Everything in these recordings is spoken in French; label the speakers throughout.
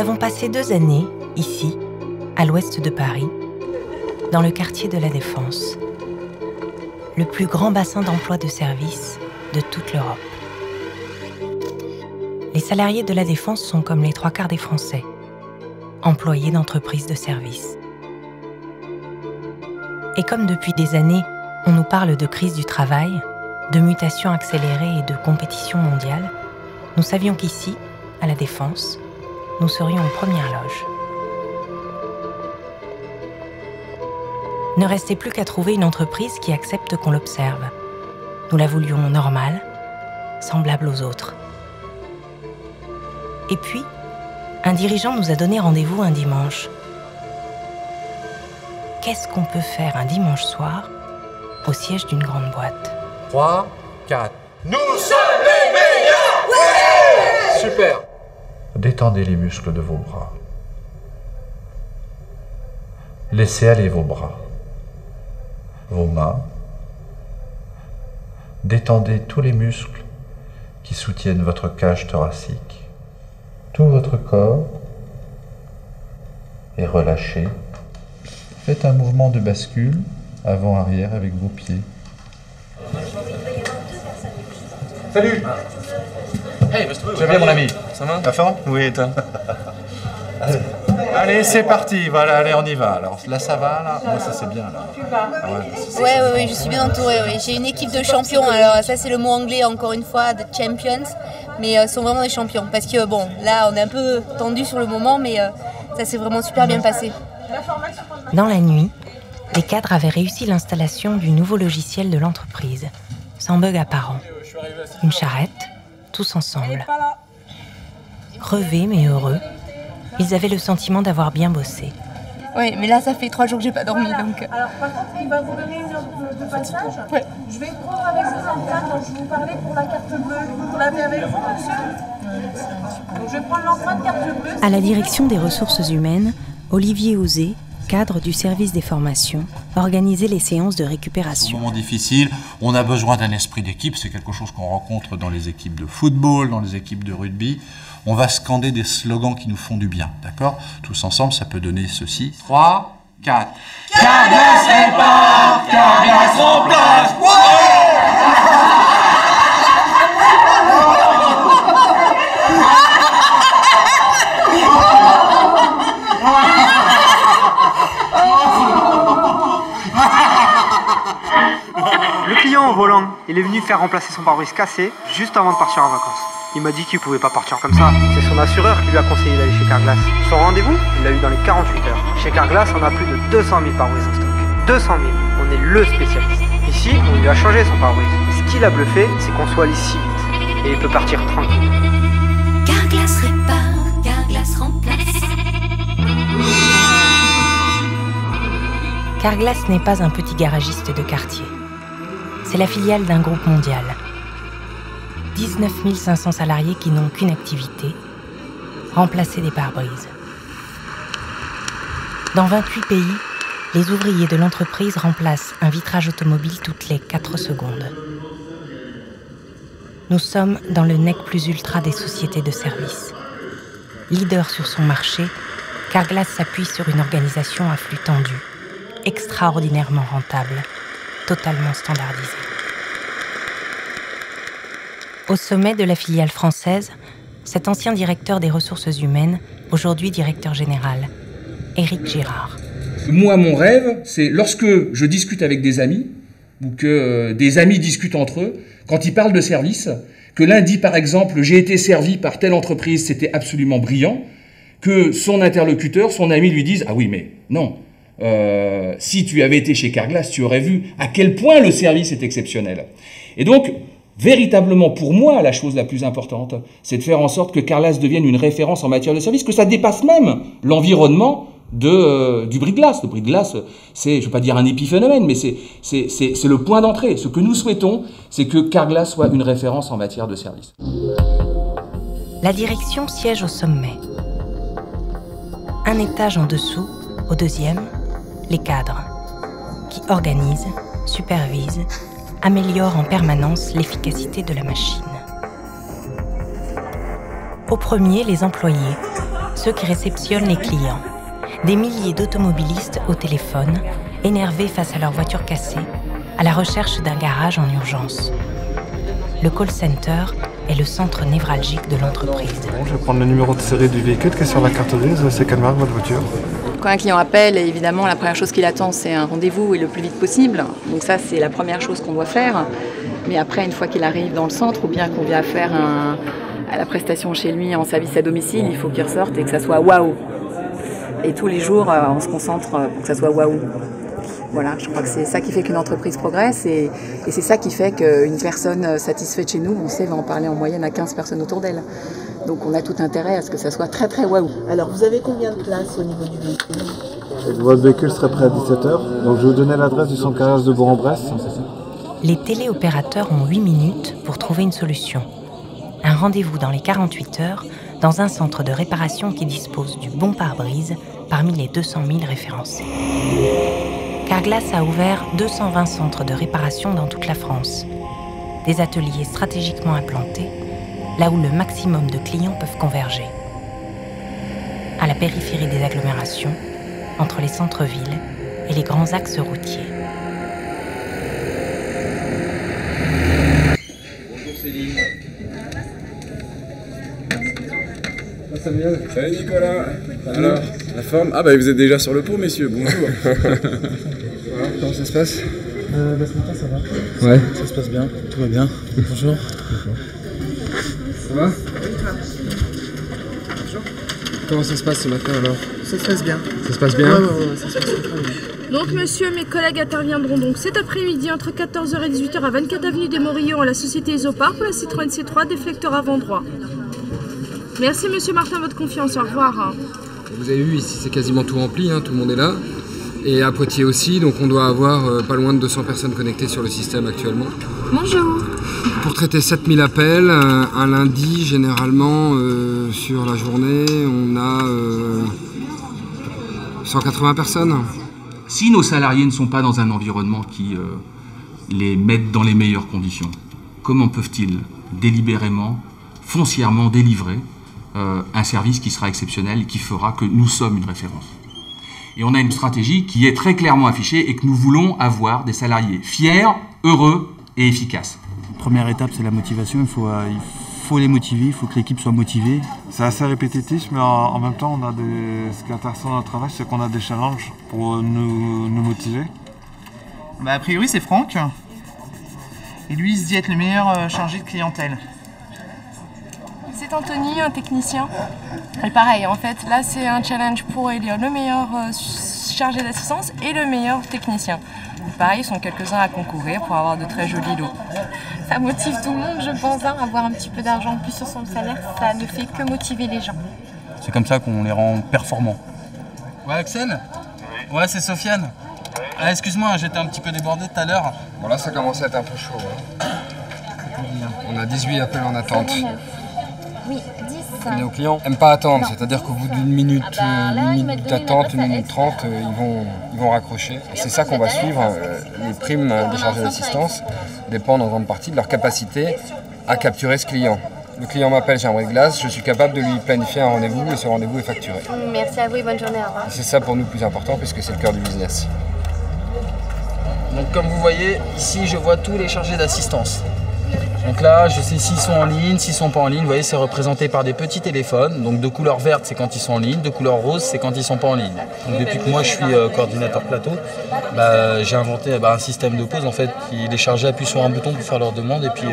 Speaker 1: avons passé 2 années, ici, à l'ouest de Paris, dans le quartier de la Défense, le plus grand bassin d'emploi de services de toute l'Europe. Les salariés de la Défense sont comme les 3/4 des Français, employés d'entreprises de services. Et comme depuis des années, on nous parle de crise du travail, de mutations accélérées et de compétition mondiale, nous savions qu'ici, à la Défense, nous serions aux premières loges. Ne restait plus qu'à trouver une entreprise qui accepte qu'on l'observe. Nous la voulions normale, semblable aux autres. Et puis, un dirigeant nous a donné rendez-vous un dimanche. Qu'est-ce qu'on peut faire un dimanche soir au siège d'une grande boîte?
Speaker 2: 3, 4. Nous sommes les meilleurs! Ouais! Super!
Speaker 3: Détendez les muscles de vos bras. Laissez aller vos bras, vos mains. Détendez tous les muscles qui soutiennent votre cage thoracique, tout votre corps, et relâchez. Faites un mouvement de bascule avant-arrière avec vos pieds.
Speaker 2: Salut!
Speaker 4: Hey,
Speaker 2: Tu vas bien, mon ami?
Speaker 4: Ça va?
Speaker 2: La forme?
Speaker 4: Oui, et toi?
Speaker 3: Allez, c'est parti, voilà, allez, on y va. Alors là, ça va, là? Moi, ça c'est bien, là. Ah
Speaker 5: Ouais, je suis bien entourée. Oui. J'ai une équipe de champions. Alors ça, c'est le mot anglais, encore une fois, de champions. Mais ce sont vraiment des champions. Parce que bon, là, on est un peu tendu sur le moment, mais ça s'est vraiment super bien passé.
Speaker 1: Dans la nuit, les cadres avaient réussi l'installation du nouveau logiciel de l'entreprise, sans bug apparent. Une charrette, tous ensemble. Crevés mais heureux, ils avaient le sentiment d'avoir bien bossé.
Speaker 5: Oui, mais là, ça fait 3 jours que j'ai pas dormi, donc...
Speaker 6: Alors, par contre, il va vous donner une heure de passage.
Speaker 5: Ouais.
Speaker 6: Je vais prendre avec vous l'empreinte dont je vous parlais pour la carte bleue. Vous l'avez avec vous, monsieur? Donc, je vais prendre l'empreinte carte bleue.
Speaker 7: À la direction des ressources humaines, Olivier Ouzé, cadre du service des formations, organisait les séances de récupération.
Speaker 8: Au moment difficile, on a besoin d'un esprit d'équipe. C'est quelque chose qu'on rencontre dans les équipes de football, dans les équipes de rugby. On va scander des slogans qui nous font du bien, d'accord? Tous ensemble, ça peut donner ceci. 3, 4.
Speaker 4: Carglass répare, Carglass remplace.
Speaker 9: Le client au volant, il est venu faire remplacer son pare-brise cassé juste avant de partir en vacances. Il m'a dit qu'il pouvait pas partir comme ça. C'est son assureur qui lui a conseillé d'aller chez Carglass. Son rendez-vous, il l'a eu dans les 48 heures. Chez Carglass, on a plus de 200 000 pare-brises en stock. 200 000, on est le spécialiste. Ici, on lui a changé son pare-brise. Ce qui l'a bluffé, c'est qu'on soit allé si vite. Et il peut partir tranquille.
Speaker 10: Carglass répare, Carglass remplace.
Speaker 1: Carglass n'est pas un petit garagiste de quartier. C'est la filiale d'un groupe mondial. 19 500 salariés qui n'ont qu'une activité, remplacer des pare-brises. Dans 28 pays, les ouvriers de l'entreprise remplacent un vitrage automobile toutes les 4 secondes. Nous sommes dans le nec plus ultra des sociétés de services. Leader sur son marché, Carglass s'appuie sur une organisation à flux tendu, extraordinairement rentable, totalement standardisée. Au sommet de la filiale française, cet ancien directeur des ressources humaines, aujourd'hui directeur général, Éric Girard.
Speaker 11: Moi, mon rêve, c'est lorsque je discute avec des amis, ou que des amis discutent entre eux, quand ils parlent de service, que l'un dit par exemple « j'ai été servi par telle entreprise, c'était absolument brillant », que son interlocuteur, son ami lui dise « ah oui, mais non, si tu avais été chez Carglass, tu aurais vu à quel point le service est exceptionnel ». Et donc, véritablement, pour moi, la chose la plus importante, c'est de faire en sorte que Carglass devienne une référence en matière de service, que ça dépasse même l'environnement du bris de glace. Le bris de glace, c'est, je ne veux pas dire un épiphénomène, mais c'est le point d'entrée. Ce que nous souhaitons, c'est que Carglass soit une référence en matière de service.
Speaker 1: La direction siège au sommet. Un étage en dessous, au deuxième, les cadres, qui organisent, supervisent, améliore en permanence l'efficacité de la machine. Au premier, les employés, ceux qui réceptionnent les clients. Des milliers d'automobilistes au téléphone, énervés face à leur voiture cassée, à la recherche d'un garage en urgence. Le call center est le centre névralgique de l'entreprise.
Speaker 2: Bon, je vais prendre le numéro de série du véhicule qui est sur la carte grise. C'est quelle marque votre voiture?
Speaker 12: Quand un client appelle, évidemment, la première chose qu'il attend, c'est un rendez-vous et le plus vite possible. Donc ça, c'est la première chose qu'on doit faire. Mais après, une fois qu'il arrive dans le centre, ou bien qu'on vient faire à la prestation chez lui en service à domicile, il faut qu'il ressorte et que ça soit waouh. Et tous les jours, on se concentre pour que ça soit waouh. Voilà, je crois que c'est ça qui fait qu'une entreprise progresse et c'est ça qui fait qu'une personne satisfaite chez nous, on sait, va en parler en moyenne à 15 personnes autour d'elle. Donc on a tout intérêt à ce que ça soit très très waouh.
Speaker 13: Alors vous avez combien de places au niveau du véhicule?
Speaker 2: Votre véhicule serait prêt à 17h, donc je vais vous donner l'adresse du centre carrière de Bourg-en-Bresse.
Speaker 1: Les téléopérateurs ont 8 minutes pour trouver une solution. Un rendez-vous dans les 48 heures dans un centre de réparation qui dispose du bon pare-brise parmi les 200 000 référencés. Carglass a ouvert 220 centres de réparation dans toute la France. Des ateliers stratégiquement implantés, là où le maximum de clients peuvent converger. À la périphérie des agglomérations, entre les centres-villes et les grands axes routiers.
Speaker 14: Bonjour Céline. Samuel. Salut Nicolas. Alors, la forme? Ah bah vous êtes déjà sur le pont messieurs, bonjour. Voilà, comment ça se passe?
Speaker 15: Ce matin ça va.
Speaker 14: Ouais.
Speaker 15: Ça se passe bien, tout va bien. Bonjour.
Speaker 14: Ça va? Comment ça se passe ce matin alors?
Speaker 15: Ça se passe bien.
Speaker 14: Ça se passe bien?
Speaker 15: Ouais, ça se passe très bien.
Speaker 6: Donc monsieur, mes collègues interviendront donc cet après-midi entre 14h et 18h à 24 avenue des Morillons à la société Isopar pour la Citroën C3 déflecteur avant droit. Merci monsieur Martin, votre confiance, au revoir.
Speaker 14: Vous avez vu ici c'est quasiment tout rempli, hein, tout le monde est là. Et à Poitiers aussi, donc on doit avoir pas loin de 200 personnes connectées sur le système actuellement.
Speaker 6: Bonjour.
Speaker 14: Pour traiter 7000 appels, un lundi généralement sur la journée, on a 180 personnes.
Speaker 11: Si nos salariés ne sont pas dans un environnement qui les mette dans les meilleures conditions, comment peuvent-ils délibérément, foncièrement délivrer un service qui sera exceptionnel et qui fera que nous sommes une référence? Et on a une stratégie qui est très clairement affichée et que nous voulons avoir des salariés fiers, heureux et efficaces.
Speaker 15: Première étape, c'est la motivation. Il faut les motiver, il faut que l'équipe soit motivée.
Speaker 2: C'est assez répétitif, mais en même temps, ce qui est intéressant dans le travail, c'est qu'on a des challenges pour nous motiver.
Speaker 16: Bah, a priori, c'est Franck. Et lui, il se dit être le meilleur chargé de clientèle.
Speaker 17: C'est Anthony, un technicien. Et pareil, en fait, là, c'est un challenge pour élire le meilleur chargé d'assistance et le meilleur technicien. Et pareil, ils sont quelques-uns à concourir pour avoir de très jolis lots.
Speaker 18: Ça motive tout le monde, je pense, hein, avoir un petit peu d'argent en plus sur son salaire, ça ne fait que motiver les gens.
Speaker 15: C'est comme ça qu'on les rend performants.
Speaker 16: Ouais, Axel? Ouais, c'est Sofiane. Ah, excuse-moi, j'étais un petit peu débordé tout à l'heure.
Speaker 14: Bon, là, ça commence à être un peu chaud. Hein. On a 18 appels en attente.
Speaker 18: Oui, 10.
Speaker 14: Nos clients n'aiment pas attendre, c'est-à-dire qu'au bout d'une minute, d'attente, 1 minute 30, ils vont raccrocher. Et c'est ça qu'on va suivre. Les primes des chargés d'assistance dépendent en grande partie de leur capacité à capturer ce client. Le client m'appelle, j'ai un bris de glace, je suis capable de lui planifier un rendez-vous et ce rendez-vous est facturé.
Speaker 18: Merci à vous et bonne journée, au revoir.
Speaker 14: C'est ça pour nous le plus important puisque c'est le cœur du business.
Speaker 16: Donc comme vous voyez, ici je vois tous les chargés d'assistance. Donc là, je sais s'ils sont en ligne, s'ils sont pas en ligne. Vous voyez, c'est représenté par des petits téléphones. Donc de couleur verte, c'est quand ils sont en ligne. De couleur rose, c'est quand ils sont pas en ligne. Donc depuis que moi je suis coordinateur plateau, j'ai inventé un système de pause. En fait, les chargés appuient sur un bouton pour faire leur demande et puis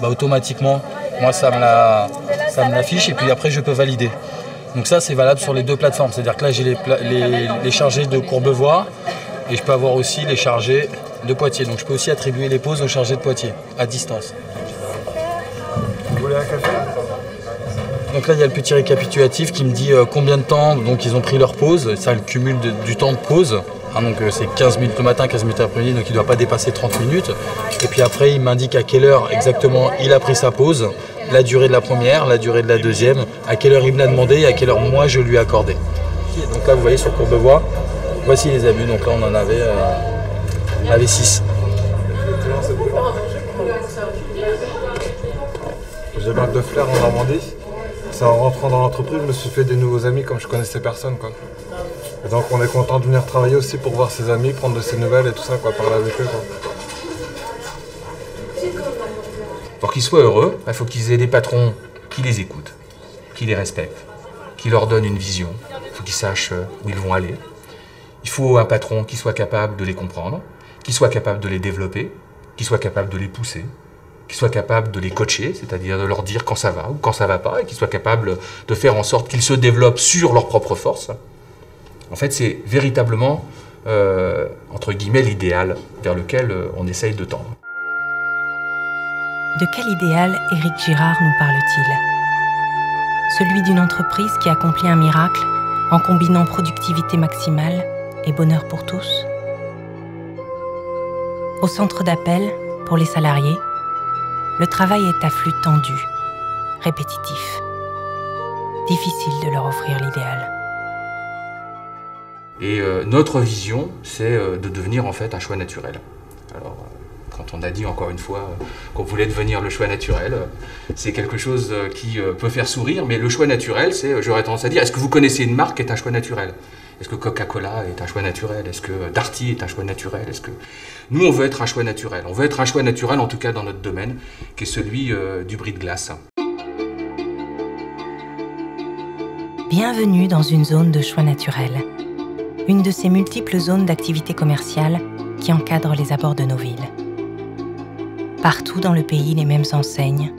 Speaker 16: automatiquement, moi ça me l'affiche et puis après je peux valider. Donc ça, c'est valable sur les deux plateformes. C'est-à-dire que là, j'ai les chargés de Courbevoie et je peux avoir aussi les chargés de Poitiers. Donc je peux aussi attribuer les pauses aux chargés de Poitiers à distance.
Speaker 2: Vous voulez un café?
Speaker 16: Donc là, il y a le petit récapitulatif qui me dit combien de temps donc ils ont pris leur pause. Ça, le cumul du temps de pause. Donc c'est 15 minutes le matin, 15 minutes l'après-midi, donc il ne doit pas dépasser 30 minutes. Et puis après, il m'indique à quelle heure exactement il a pris sa pause, la durée de la première, la durée de la deuxième, à quelle heure il me l'a demandé et à quelle heure moi je lui ai accordé. Donc là, vous voyez sur Courbevoie, voici les abus. Donc là, on en avait 6.
Speaker 2: J'ai marque de Flers en Normandie. C'est en rentrant dans l'entreprise, je me suis fait des nouveaux amis comme je connaissais personne, quoi. Et donc on est content de venir travailler aussi pour voir ses amis, prendre de ses nouvelles et tout ça, quoi, parler avec eux, quoi.
Speaker 19: Pour qu'ils soient heureux, il faut qu'ils aient des patrons qui les écoutent, qui les respectent, qui leur donnent une vision. Il faut qu'ils sachent où ils vont aller. Il faut un patron qui soit capable de les comprendre, qui soit capable de les développer, qui soit capable de les pousser, qui soit capable de les coacher, c'est-à-dire de leur dire quand ça va ou quand ça va pas, et qui soit capable de faire en sorte qu'ils se développent sur leurs propres forces. En fait, c'est véritablement, entre guillemets, l'idéal vers lequel on essaye de tendre.
Speaker 1: De quel idéal Éric Girard nous parle-t-il? Celui d'une entreprise qui accomplit un miracle en combinant productivité maximale et bonheur pour tous? Au centre d'appel, pour les salariés, le travail est à flux tendu, répétitif. Difficile de leur offrir l'idéal.
Speaker 19: Et notre vision, c'est de devenir en fait un choix naturel. Alors, quand on a dit encore une fois qu'on voulait devenir le choix naturel, c'est quelque chose qui peut faire sourire, mais le choix naturel, c'est, j'aurais tendance à dire, est-ce que vous connaissez une marque qui est un choix naturel? Est-ce que Coca-Cola est un choix naturel? Est-ce que Darty est un choix naturel? Est-ce que... Nous, on veut être un choix naturel. On veut être un choix naturel, en tout cas dans notre domaine, qui est celui du bris de glace.
Speaker 1: Bienvenue dans une zone de choix naturel. Une de ces multiples zones d'activité commerciale qui encadrent les abords de nos villes. Partout dans le pays, les mêmes enseignes,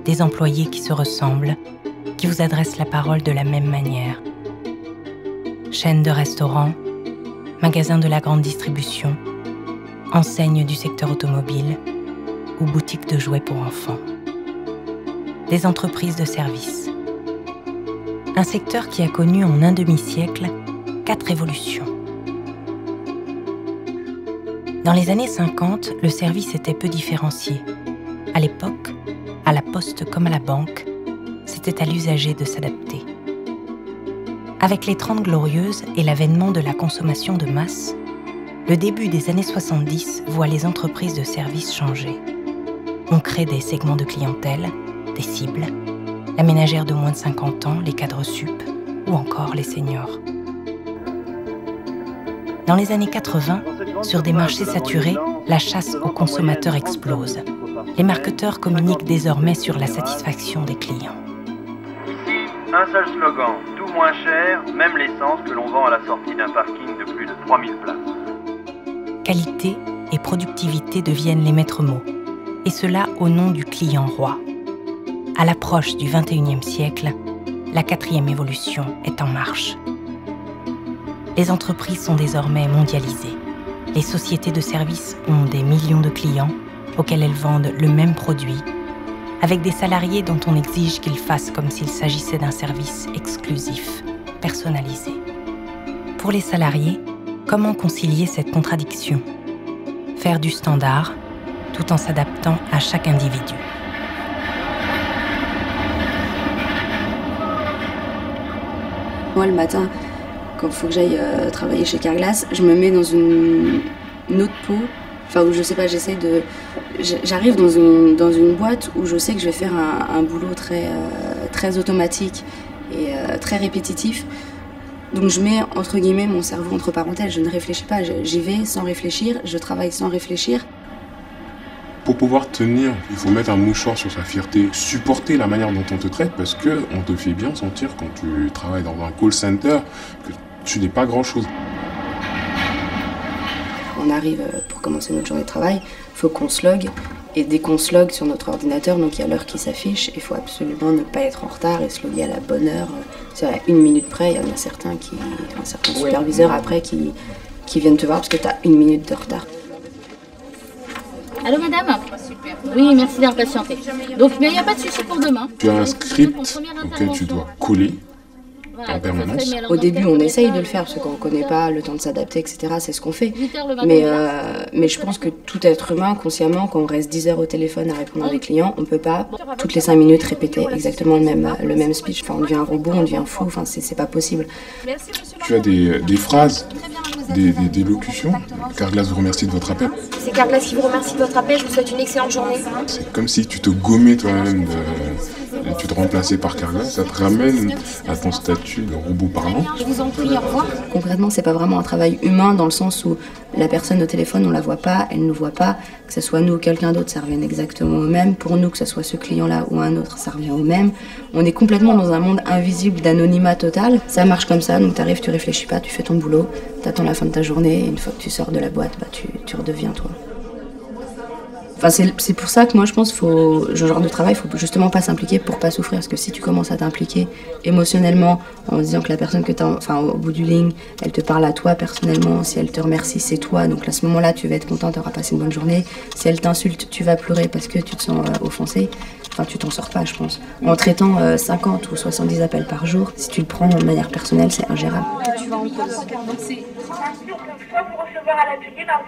Speaker 1: des employés qui se ressemblent, qui vous adressent la parole de la même manière. Chaînes de restaurants, magasins de la grande distribution, enseignes du secteur automobile ou boutiques de jouets pour enfants. Des entreprises de services. Un secteur qui a connu en un demi-siècle 4 révolutions. Dans les années 50, le service était peu différencié. À l'époque, à la poste comme à la banque, c'était à l'usager de s'adapter. Avec les 30 Glorieuses et l'avènement de la consommation de masse, le début des années 70 voit les entreprises de services changer. On crée des segments de clientèle, des cibles, la ménagère de moins de 50 ans, les cadres sup ou encore les seniors. Dans les années 80, sur des marchés saturés, la chasse aux consommateurs explose. Les marketeurs communiquent désormais sur la satisfaction des clients.
Speaker 20: Ici, un seul slogan, tout moins cher, même l'essence que l'on vend à la sortie d'un parking de plus de 3000 places.
Speaker 1: Qualité et productivité deviennent les maîtres mots, et cela au nom du client roi. À l'approche du XXIe siècle, la 4e évolution est en marche. Les entreprises sont désormais mondialisées. Les sociétés de services ont des millions de clients auxquels elles vendent le même produit, avec des salariés dont on exige qu'ils fassent comme s'il s'agissait d'un service exclusif, personnalisé. Pour les salariés, comment concilier cette contradiction? Faire du standard, tout en s'adaptant à chaque individu.
Speaker 21: Moi, le matin, quand il faut que j'aille travailler chez Carglass, je me mets dans une autre peau. Enfin, où je sais pas, j'essaie de... J'arrive dans une boîte où je sais que je vais faire un boulot très automatique et très répétitif. Donc je mets, entre guillemets, mon cerveau entre parenthèses, je ne réfléchis pas, j'y vais sans réfléchir, je travaille sans réfléchir.
Speaker 22: Pour pouvoir tenir, il faut mettre un mouchoir sur sa fierté, supporter la manière dont on te traite parce qu'on te fait bien sentir quand tu travailles dans un call center que tu n'es pas grand-chose.
Speaker 21: On arrive pour commencer notre journée de travail, il faut qu'on se logue. Et dès qu'on se logue sur notre ordinateur, donc il y a l'heure qui s'affiche, il faut absolument ne pas être en retard et se loguer à la bonne heure. C'est à 1 minute près, il y en a certains superviseurs après qui viennent te voir parce que tu as 1 minute de retard.
Speaker 23: Allô madame? Oui, merci d'impatienter. Donc, mais il n'y a pas de souci pour demain.
Speaker 22: Tu as un script auquel tu dois coller en permanence.
Speaker 21: Au début, on essaye de le faire parce qu'on ne connaît pas, le temps de s'adapter, etc. C'est ce qu'on fait. Mais je pense que tout être humain, consciemment, quand on reste 10 heures au téléphone à répondre à des clients, on ne peut pas toutes les 5 minutes répéter exactement le même speech. Enfin, on devient un robot, on devient fou. Enfin, c'est pas possible.
Speaker 22: Tu as des phrases, des locutions. Carglass vous remercie de votre appel.
Speaker 24: C'est Carglass qui vous remercie de votre appel. Je vous souhaite une excellente journée.
Speaker 22: C'est comme si tu te gommais toi-même tu te remplaçais par Carglass, ça te ramène à ton statut de robot parlant.
Speaker 23: Je vous en prie, au revoir.
Speaker 21: Concrètement, c'est pas vraiment un travail humain dans le sens où la personne au téléphone, on la voit pas, elle ne nous voit pas. Que ce soit nous ou quelqu'un d'autre, ça revient exactement au même. Pour nous, que ce soit ce client-là ou un autre, ça revient au même. On est complètement dans un monde invisible d'anonymat total. Ça marche comme ça, donc t'arrives, tu réfléchis pas, tu fais ton boulot, t'attends la fin de ta journée, et une fois que tu sors de la boîte, bah, tu redeviens toi. Enfin, c'est pour ça que moi je pense que ce genre de travail, il faut justement pas s'impliquer pour pas souffrir. Parce que si tu commences à t'impliquer émotionnellement en disant que la personne que tu as, au bout du ligne, elle te parle à toi personnellement, si elle te remercie, c'est toi. Donc à ce moment-là, tu vas être content, tu auras passé une bonne journée. Si elle t'insulte, tu vas pleurer parce que tu te sens offensé. Enfin, tu t'en sors pas, je pense. En traitant 50 ou 70 appels par jour, si tu le prends de manière personnelle, c'est ingérable.
Speaker 23: Tu vas en pause.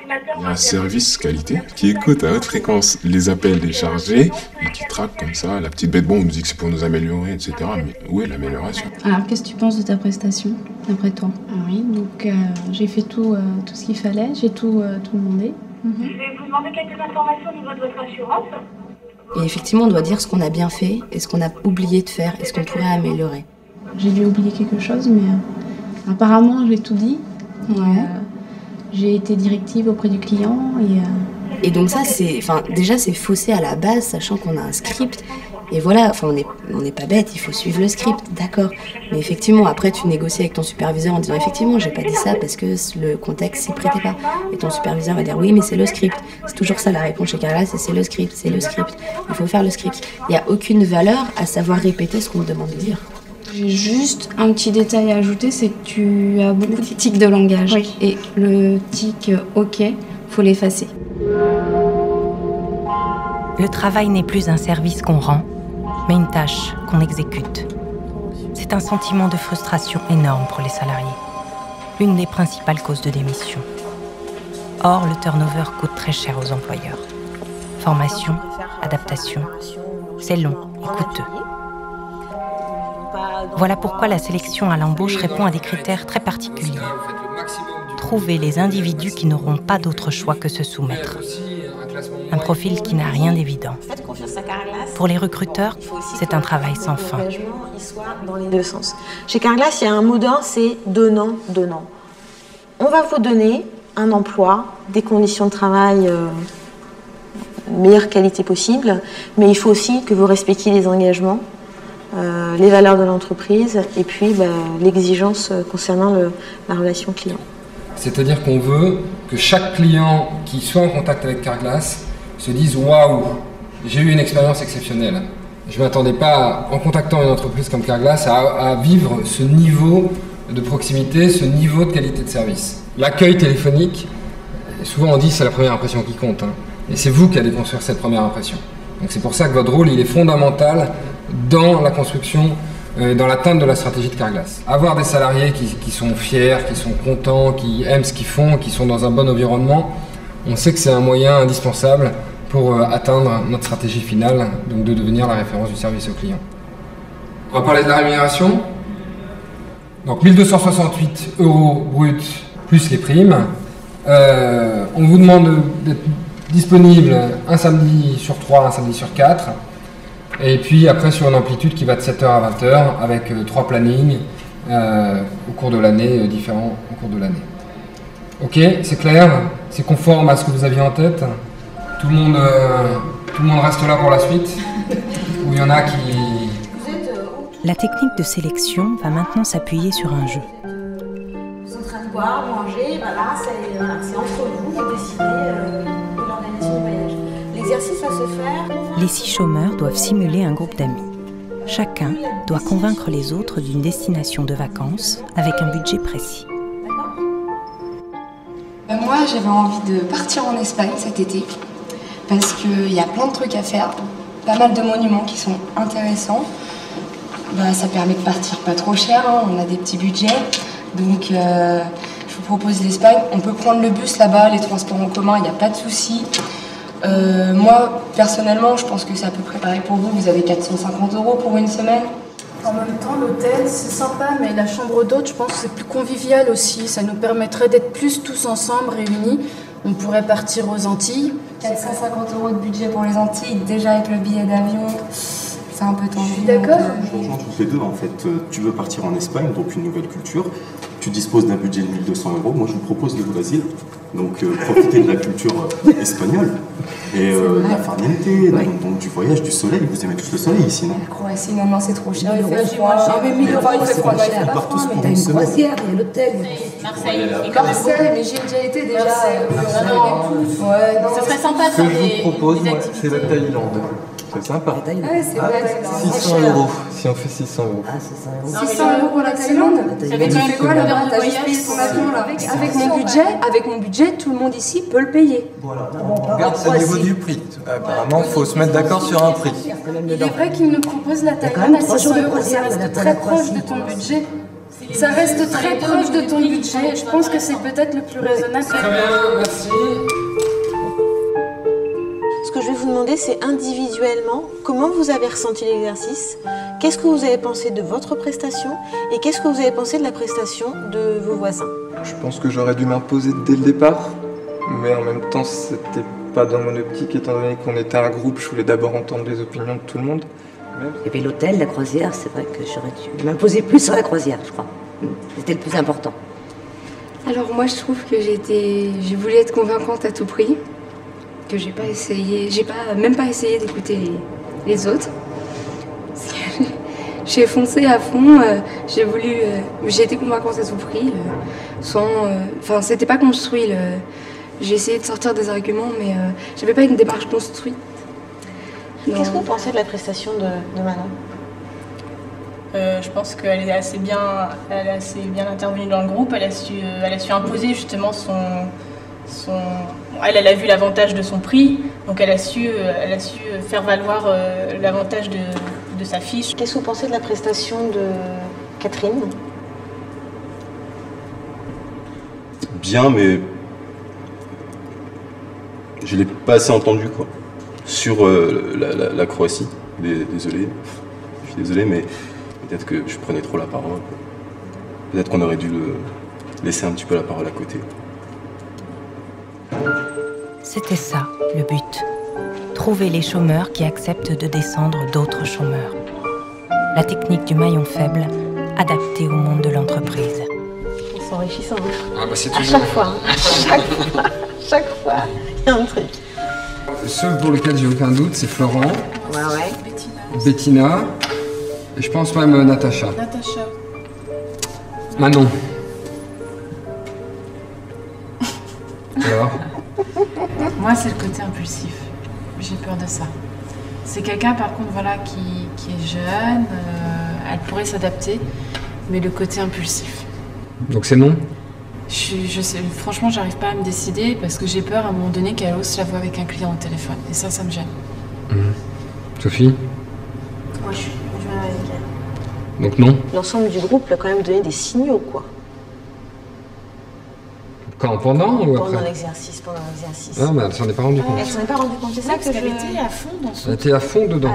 Speaker 22: Il y a un service qualité qui écoute à haute fréquence les appels déchargés et qui traque comme ça. La petite bête, bon, on nous dit que c'est pour nous améliorer, etc. Mais où est l'amélioration?
Speaker 3: Alors, qu'est-ce que tu penses de ta prestation, d'après toi? Oui, donc j'ai fait tout ce qu'il fallait, j'ai tout demandé.
Speaker 5: Je vais vous demander quelques informations au niveau de votre assurance.
Speaker 21: Et effectivement, on doit dire ce qu'on a bien fait et ce qu'on a oublié de faire et ce qu'on pourrait améliorer.
Speaker 3: J'ai dû oublier quelque chose, mais apparemment, j'ai tout dit.
Speaker 21: Ouais.
Speaker 3: J'ai été directive auprès du client
Speaker 21: et donc ça, déjà c'est faussé à la base, sachant qu'on a un script. Et voilà, on n'est pas bête, il faut suivre le script, d'accord. Mais effectivement, après tu négocies avec ton superviseur en disant effectivement, j'ai pas dit ça parce que le contexte s'y prêtait pas. Et ton superviseur va dire oui, mais c'est le script. C'est toujours ça la réponse chez Carglass, c'est le script, c'est le script. Il faut faire le script. Il n'y a aucune valeur à savoir répéter ce qu'on te demande de dire.
Speaker 3: J'ai juste un petit détail à ajouter, c'est que tu as beaucoup de tics de langage. Oui. Et le tic OK, faut l'effacer.
Speaker 1: Le travail n'est plus un service qu'on rend, mais une tâche qu'on exécute. C'est un sentiment de frustration énorme pour les salariés, l'une des principales causes de démission. Or, le turnover coûte très cher aux employeurs. Formation, adaptation, c'est long et coûteux. Voilà pourquoi la sélection à l'embauche répond à des critères très particuliers. Trouver les individus qui n'auront pas d'autre choix que se soumettre. Un profil qui n'a rien d'évident. Pour les recruteurs, c'est un travail sans fin.
Speaker 13: Il soit dans les deux sens. Chez Carglass, il y a un mot d'ordre, c'est donnant. On va vous donner un emploi, des conditions de travail meilleure qualité possible, mais il faut aussi que vous respectiez les engagements, les valeurs de l'entreprise et puis l'exigence concernant la relation client.
Speaker 14: C'est-à-dire qu'on veut que chaque client qui soit en contact avec Carglass se dise « Waouh, j'ai eu une expérience exceptionnelle ». Je ne m'attendais pas, en contactant une entreprise comme Carglass, à vivre ce niveau de proximité, ce niveau de qualité de service. L'accueil téléphonique, souvent on dit c'est la première impression qui compte. Hein, et c'est vous qui allez construire cette première impression. Donc c'est pour ça que votre rôle il est fondamental dans la construction, dans l'atteinte de la stratégie de Carglass. Avoir des salariés qui sont fiers, qui sont contents, qui aiment ce qu'ils font, qui sont dans un bon environnement, on sait que c'est un moyen indispensable pour atteindre notre stratégie finale, donc de devenir la référence du service au client. On va parler de la rémunération. Donc 1 268 € brut plus les primes. On vous demande d'être disponible un samedi sur 3, un samedi sur 4. Et puis après sur une amplitude qui va de 7h à 20h avec 3 plannings au cours de l'année, différents au cours de l'année. Ok, c'est clair? C'est conforme à ce que vous aviez en tête? Tout le monde reste là pour la suite? Ou il y en a qui...
Speaker 1: La technique de sélection va maintenant s'appuyer sur un jeu.
Speaker 13: Vous êtes en train de boire, manger, c'est entre vous, vous décidez de l'organisation du voyage. L'exercice va se faire...
Speaker 1: Les 6 chômeurs doivent simuler un groupe d'amis. Chacun doit convaincre les autres d'une destination de vacances avec un budget précis.
Speaker 3: Moi, j'avais envie de partir en Espagne cet été parce qu'il y a plein de trucs à faire, pas mal de monuments qui sont intéressants. Ça permet de partir pas trop cher, hein, on a des petits budgets. Donc, je vous propose l'Espagne. On peut prendre le bus là-bas, les transports en commun, il n'y a pas de souci. Moi, personnellement, je pense que c'est à peu près pareil pour vous. Vous avez 450 € pour une semaine.
Speaker 6: En même temps, l'hôtel, c'est sympa, mais la chambre d'hôte, je pense que c'est plus convivial aussi. Ça nous permettrait d'être plus tous ensemble, réunis. On pourrait partir aux Antilles.
Speaker 3: 450 € de budget pour les Antilles, déjà avec le billet d'avion, c'est un peu tendu.
Speaker 4: D'accord. Je rejoins toutes les deux. En fait, tu veux partir en Espagne, donc une nouvelle culture. Tu disposes d'un budget de 1 200 €. Moi, je vous propose le Brésil. Donc, profitez de la culture espagnole et de la farniente, donc du voyage, du soleil. Vous aimez tous le soleil ici, non?
Speaker 3: La Croatie, non, c'est trop cher. Il fait
Speaker 4: froid.
Speaker 3: Mais 1 000 €, il fait froid.
Speaker 4: Ils partent tous pour
Speaker 3: T'as
Speaker 4: une
Speaker 3: une
Speaker 4: semaine.
Speaker 3: croisière, il y a l'hôtel.
Speaker 18: Marseille.
Speaker 3: Marseille, mais j'y ai déjà été déjà. Ouais, non.
Speaker 18: Ça serait sympa de
Speaker 2: Ce que
Speaker 18: faire
Speaker 2: je vous propose,
Speaker 18: des
Speaker 2: moi,
Speaker 18: activités.
Speaker 2: c'est la Thaïlande. C'est sympa.
Speaker 3: Ouais, c'est vrai.
Speaker 2: 600 €. Si on fait 600 €.
Speaker 3: 600 € pour la Thaïlande. Mais tu fais quoi là-bas? T'as juste payé ton avion là. Avec mon budget, tout le monde ici peut le payer.
Speaker 2: Regarde, c'est au niveau du prix. Apparemment, il faut se mettre d'accord sur un prix.
Speaker 17: Il est vrai qu'il nous propose la Thaïlande à 600 €. Ça reste très proche de ton budget. Ça reste très proche de ton budget. Je pense que c'est peut-être le plus raisonnable.
Speaker 2: Très bien, merci.
Speaker 13: Ce que je vais vous demander, c'est individuellement, comment vous avez ressenti l'exercice, qu'est-ce que vous avez pensé de votre prestation et qu'est-ce que vous avez pensé de la prestation de vos voisins.
Speaker 2: Je pense que j'aurais dû m'imposer dès le départ, mais en même temps, c'était pas dans mon optique, étant donné qu'on était un groupe, je voulais d'abord entendre les opinions de tout le monde.
Speaker 7: Et puis l'hôtel, la croisière, c'est vrai que j'aurais dû m'imposer plus sur la croisière, je crois. C'était le plus important.
Speaker 3: Alors moi je trouve que j'ai voulu être convaincante à tout prix, que j'ai même pas essayé d'écouter les autres. J'ai foncé à fond, j'ai été convaincante à tout prix, enfin c'était pas construit. J'ai essayé de sortir des arguments, mais j'avais pas une démarche construite.
Speaker 13: Qu'est-ce que vous pensez de la prestation de Manon?
Speaker 17: Je pense qu'elle est assez bien intervenue dans le groupe. Elle a su imposer justement elle a vu l'avantage de son prix, donc elle a su faire valoir l'avantage de sa fiche.
Speaker 13: Qu'est-ce que vous pensez de la prestation de Catherine?
Speaker 4: Bien, mais je l'ai pas assez entendu quoi. Sur la Croatie. Désolé, je suis désolé, mais peut-être que je prenais trop la parole. Peut-être qu'on aurait dû laisser un petit peu la parole à côté.
Speaker 1: C'était ça, le but. Trouver les chômeurs qui acceptent de descendre d'autres chômeurs. La technique du maillon faible, adaptée au monde de l'entreprise.
Speaker 13: C'est enrichissant.
Speaker 11: Ah bah c'est
Speaker 13: À
Speaker 11: toujours...
Speaker 13: chaque fois. Chaque fois, il y a un truc.
Speaker 11: Ceux pour lesquels j'ai aucun doute, c'est Florent, Bettina, et je pense même Natacha. Manon. Alors?
Speaker 8: Moi, c'est le côté impulsif. J'ai peur de ça. C'est quelqu'un, par contre, voilà, qui est jeune, elle pourrait s'adapter, mais le côté impulsif.
Speaker 11: Donc c'est non?
Speaker 8: Je sais, franchement, j'arrive pas à me décider parce que j'ai peur à un moment donné qu'elle ose la voix avec un client au téléphone. Et ça me gêne.
Speaker 11: Sophie?
Speaker 18: Moi, je suis avec elle.
Speaker 11: Donc non?
Speaker 13: L'ensemble du groupe a quand même donné des signaux, quoi.
Speaker 11: Quand? Pendant ou après?
Speaker 13: Pendant l'exercice.
Speaker 11: Ah, mais elle s'en est pas rendue compte.
Speaker 13: Elle s'en est pas rendue compte, c'est ça que
Speaker 8: elle était à fond dans son...
Speaker 11: Elle était à fond dedans.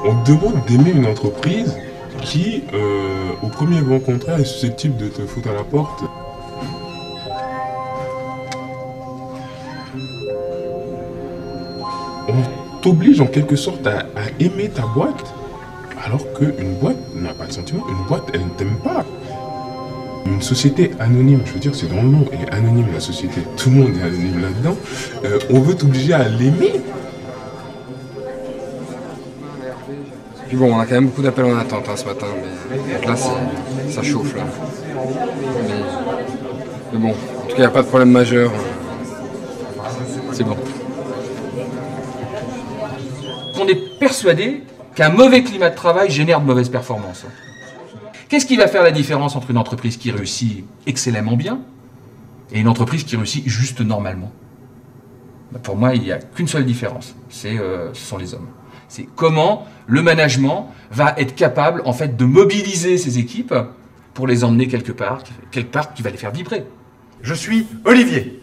Speaker 22: On te demande d'aimer une entreprise qui, au premier vent contraire, est susceptible de te foutre à la porte. On t'oblige en quelque sorte à aimer ta boîte, alors qu'une boîte n'a pas de sentiment. Une boîte, elle ne t'aime pas. Une société anonyme, je veux dire, c'est dans le nom, elle est anonyme la société, tout le monde est anonyme là-dedans. On veut t'obliger à l'aimer.
Speaker 11: Puis bon, on a quand même beaucoup d'appels en attente ce matin, mais donc là, ça chauffe là. Mais bon, en tout cas, il n'y a pas de problème majeur. C'est bon.
Speaker 19: On est persuadé qu'un mauvais climat de travail génère de mauvaises performances. Qu'est-ce qui va faire la différence entre une entreprise qui réussit excellemment bien et une entreprise qui réussit juste normalement? Pour moi, il n'y a qu'une seule différence, ce sont les hommes. C'est comment le management va être capable en fait de mobiliser ses équipes pour les emmener quelque part qui va les faire vibrer.
Speaker 24: Je suis Olivier.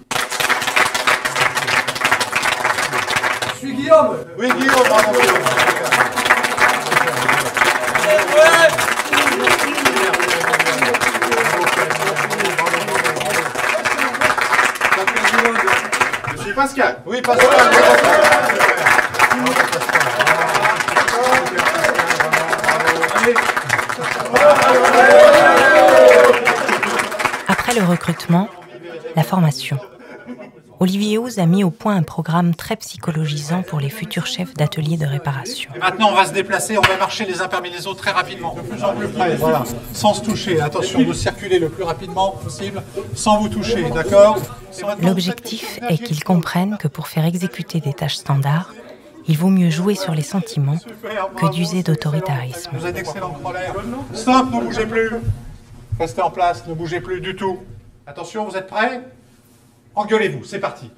Speaker 25: Je suis Guillaume.
Speaker 24: Oui, Guillaume, bravo. Je suis Pascal. Oui, Pascal.
Speaker 1: recrutement, la formation. Olivier Houz a mis au point un programme très psychologisant pour les futurs chefs d'ateliers de réparation.
Speaker 24: Et maintenant, on va se déplacer, on va marcher les uns parmi les autres très rapidement. De plus en plus près, voilà. Sans se toucher. Attention, vous circulez le plus rapidement possible, sans vous toucher, d'accord?
Speaker 1: L'objectif est qu'ils comprennent que pour faire exécuter des tâches standards, il vaut mieux jouer sur les sentiments que d'user d'autoritarisme.
Speaker 24: Vous êtes excellent, Crawler. Stop, ne bougez plus. Restez en place, ne bougez plus du tout. Attention, vous êtes prêts? Engueulez-vous, c'est parti.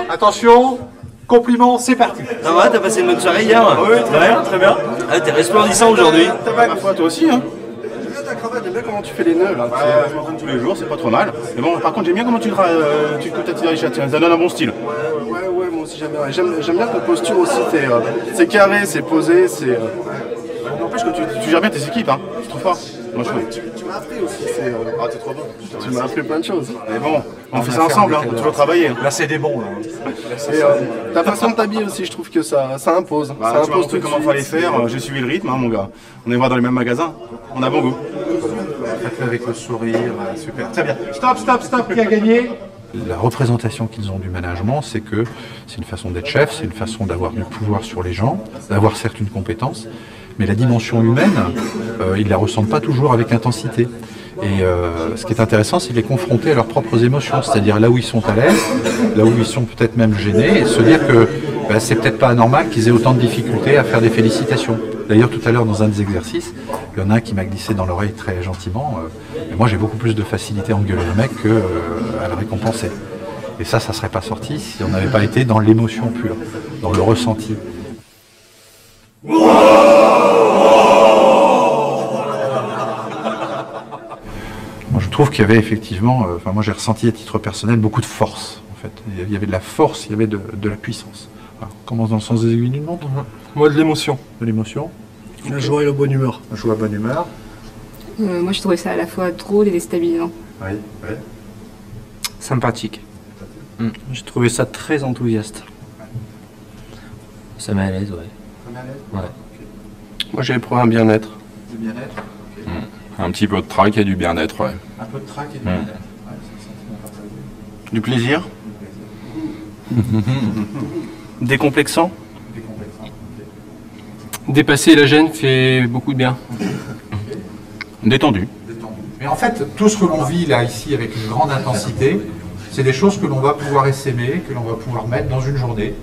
Speaker 24: Attention, compliment, c'est parti.
Speaker 9: Ça va, t'as passé une bonne soirée hier?
Speaker 24: Oui, très bien, très bien.
Speaker 9: Ah, t'es resplendissant aujourd'hui.
Speaker 24: Ma foi, toi aussi, hein.
Speaker 10: Ta cravate, j'aime bien comment tu fais les nœuds là. Je m'entraîne tous les jours, c'est pas trop mal. Mais bon, par contre, j'aime bien comment tu coutes ta Richard, ça donne un bon style. Ouais, moi aussi j'aime bien. J'aime bien ta posture aussi, c'est carré, c'est posé, c'est. N'empêche que tu gères bien tes équipes, hein. Je trouve fort. Moi je trouve. Tu m'as appris aussi, Ah, t'es trop bon. Tu m'as appris plein de choses. Mais bon, on fait ça ensemble, hein. On doit toujours travailler.
Speaker 24: Là, c'est des bons, là.
Speaker 10: Et ta façon de t'habiller aussi, je trouve que ça impose. Ça impose tout comment fallait faire, j'ai suivi le rythme, hein, mon gars. On est voir dans les mêmes magasins, on a bon goût.
Speaker 24: Faites-le avec le sourire, super. Très bien. Stop, qui a gagné?
Speaker 12: La représentation qu'ils ont du management, c'est que c'est une façon d'être chef, c'est une façon d'avoir du pouvoir sur les gens, d'avoir certes une compétence, mais la dimension humaine, ils ne la ressentent pas toujours avec intensité. Et ce qui est intéressant, c'est de les confronter à leurs propres émotions, c'est-à-dire là où ils sont à l'aise, là où ils sont peut-être même gênés, et se dire que c'est peut-être pas anormal qu'ils aient autant de difficultés à faire des félicitations. D'ailleurs, tout à l'heure, dans un des exercices, il y en a un qui m'a glissé dans l'oreille très gentiment. Mais moi, j'ai beaucoup plus de facilité à engueuler le mec qu'à le récompenser. Et ça serait pas sorti si on n'avait pas été dans l'émotion pure, dans le ressenti. Moi, je trouve qu'il y avait effectivement, moi j'ai ressenti à titre personnel beaucoup de force. En fait, il y avait de la force, il y avait de la puissance. Alors, on commence dans le sens des aiguilles d'une montre.
Speaker 24: Moi, de l'émotion.
Speaker 12: De l'émotion.
Speaker 10: La joie et la bonne humeur.
Speaker 12: La joie et la bonne humeur.
Speaker 15: Moi, je trouvais ça à la fois drôle et déstabilisant.
Speaker 12: Oui.
Speaker 16: Sympathique. J'ai trouvé ça très enthousiaste. Ça met à l'aise, ouais.
Speaker 12: Ça met à l'aise?
Speaker 16: Ouais.
Speaker 10: Okay. Moi, j'ai éprouvé un bien-être.
Speaker 12: Du bien-être? Okay.
Speaker 26: Un petit peu de trac et du bien-être, ouais.
Speaker 12: Un peu de trac et du bien-être.
Speaker 10: Du plaisir.
Speaker 16: Décomplexant. Dépasser la gêne fait beaucoup de bien.
Speaker 26: Détendu.
Speaker 12: Mais en fait, tout ce que l'on vit là, ici, avec une grande intensité, c'est des choses que l'on va pouvoir essaimer, que l'on va pouvoir mettre dans une journée,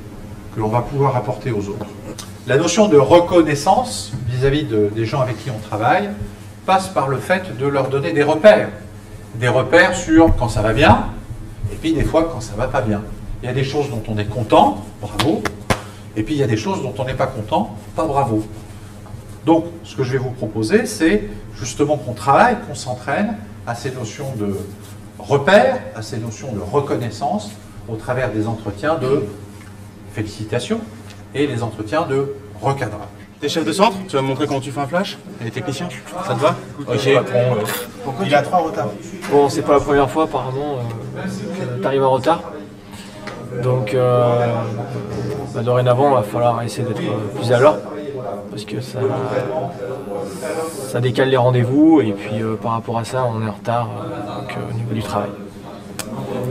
Speaker 12: que l'on va pouvoir apporter aux autres. La notion de reconnaissance vis-à-vis des gens avec qui on travaille passe par le fait de leur donner des repères. Des repères sur quand ça va bien, et puis des fois quand ça va pas bien. Il y a des choses dont on est content, bravo, et puis il y a des choses dont on n'est pas content, pas bravo. Donc, ce que je vais vous proposer, c'est justement qu'on travaille, qu'on s'entraîne à ces notions de repères, à ces notions de reconnaissance au travers des entretiens de félicitations et les entretiens de recadrage.
Speaker 10: T'es chef de centre? Tu vas me montrer comment tu fais un flash? Et les techniciens? Ça te va? Ok. Pourquoi il a 3 en retard?
Speaker 16: Bon, c'est pas la première fois apparemment que t'arrives en retard. Donc dorénavant, il va falloir essayer d'être plus à l'heure. Parce que ça décale les rendez-vous et puis par rapport à ça, on est en retard au niveau du travail.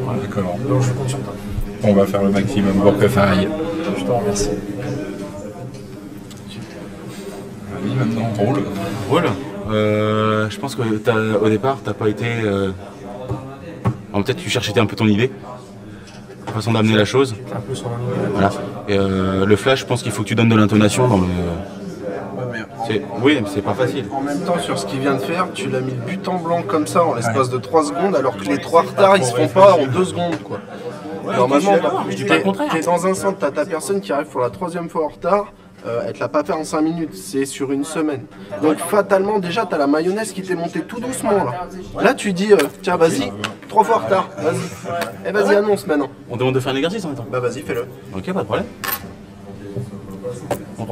Speaker 26: Voilà. D'accord.
Speaker 16: Donc je compte sur toi.
Speaker 26: On va faire le maximum pour que ça aille.
Speaker 16: Je te remercie.
Speaker 26: Oui, maintenant, roule.
Speaker 10: Roule. Je pense que au départ, t'as pas été... peut-être tu cherchais un peu ton idée. La façon d'amener la chose.
Speaker 16: Un peu sur idée.
Speaker 10: Voilà. Et le flash, je pense qu'il faut que tu donnes de l'intonation dans le... Oui, mais c'est pas facile. En même temps, sur ce qu'il vient de faire, tu l'as mis le but en blanc comme ça en l'espace de 3 secondes, alors que les 3 retards, ils se font pas en 2 secondes, quoi. Normalement, t'es dans un centre, t'as ta personne qui arrive pour la 3e fois en retard, elle te l'a pas fait en 5 minutes, c'est sur une semaine. Donc fatalement, déjà, t'as la mayonnaise qui t'est montée tout doucement, là. Là, tu dis, tiens, vas-y, 3 fois en retard, vas-y. Eh, vas-y, annonce maintenant. On demande de faire un exercice en même temps. Bah, vas-y, fais-le. Ok, pas de problème.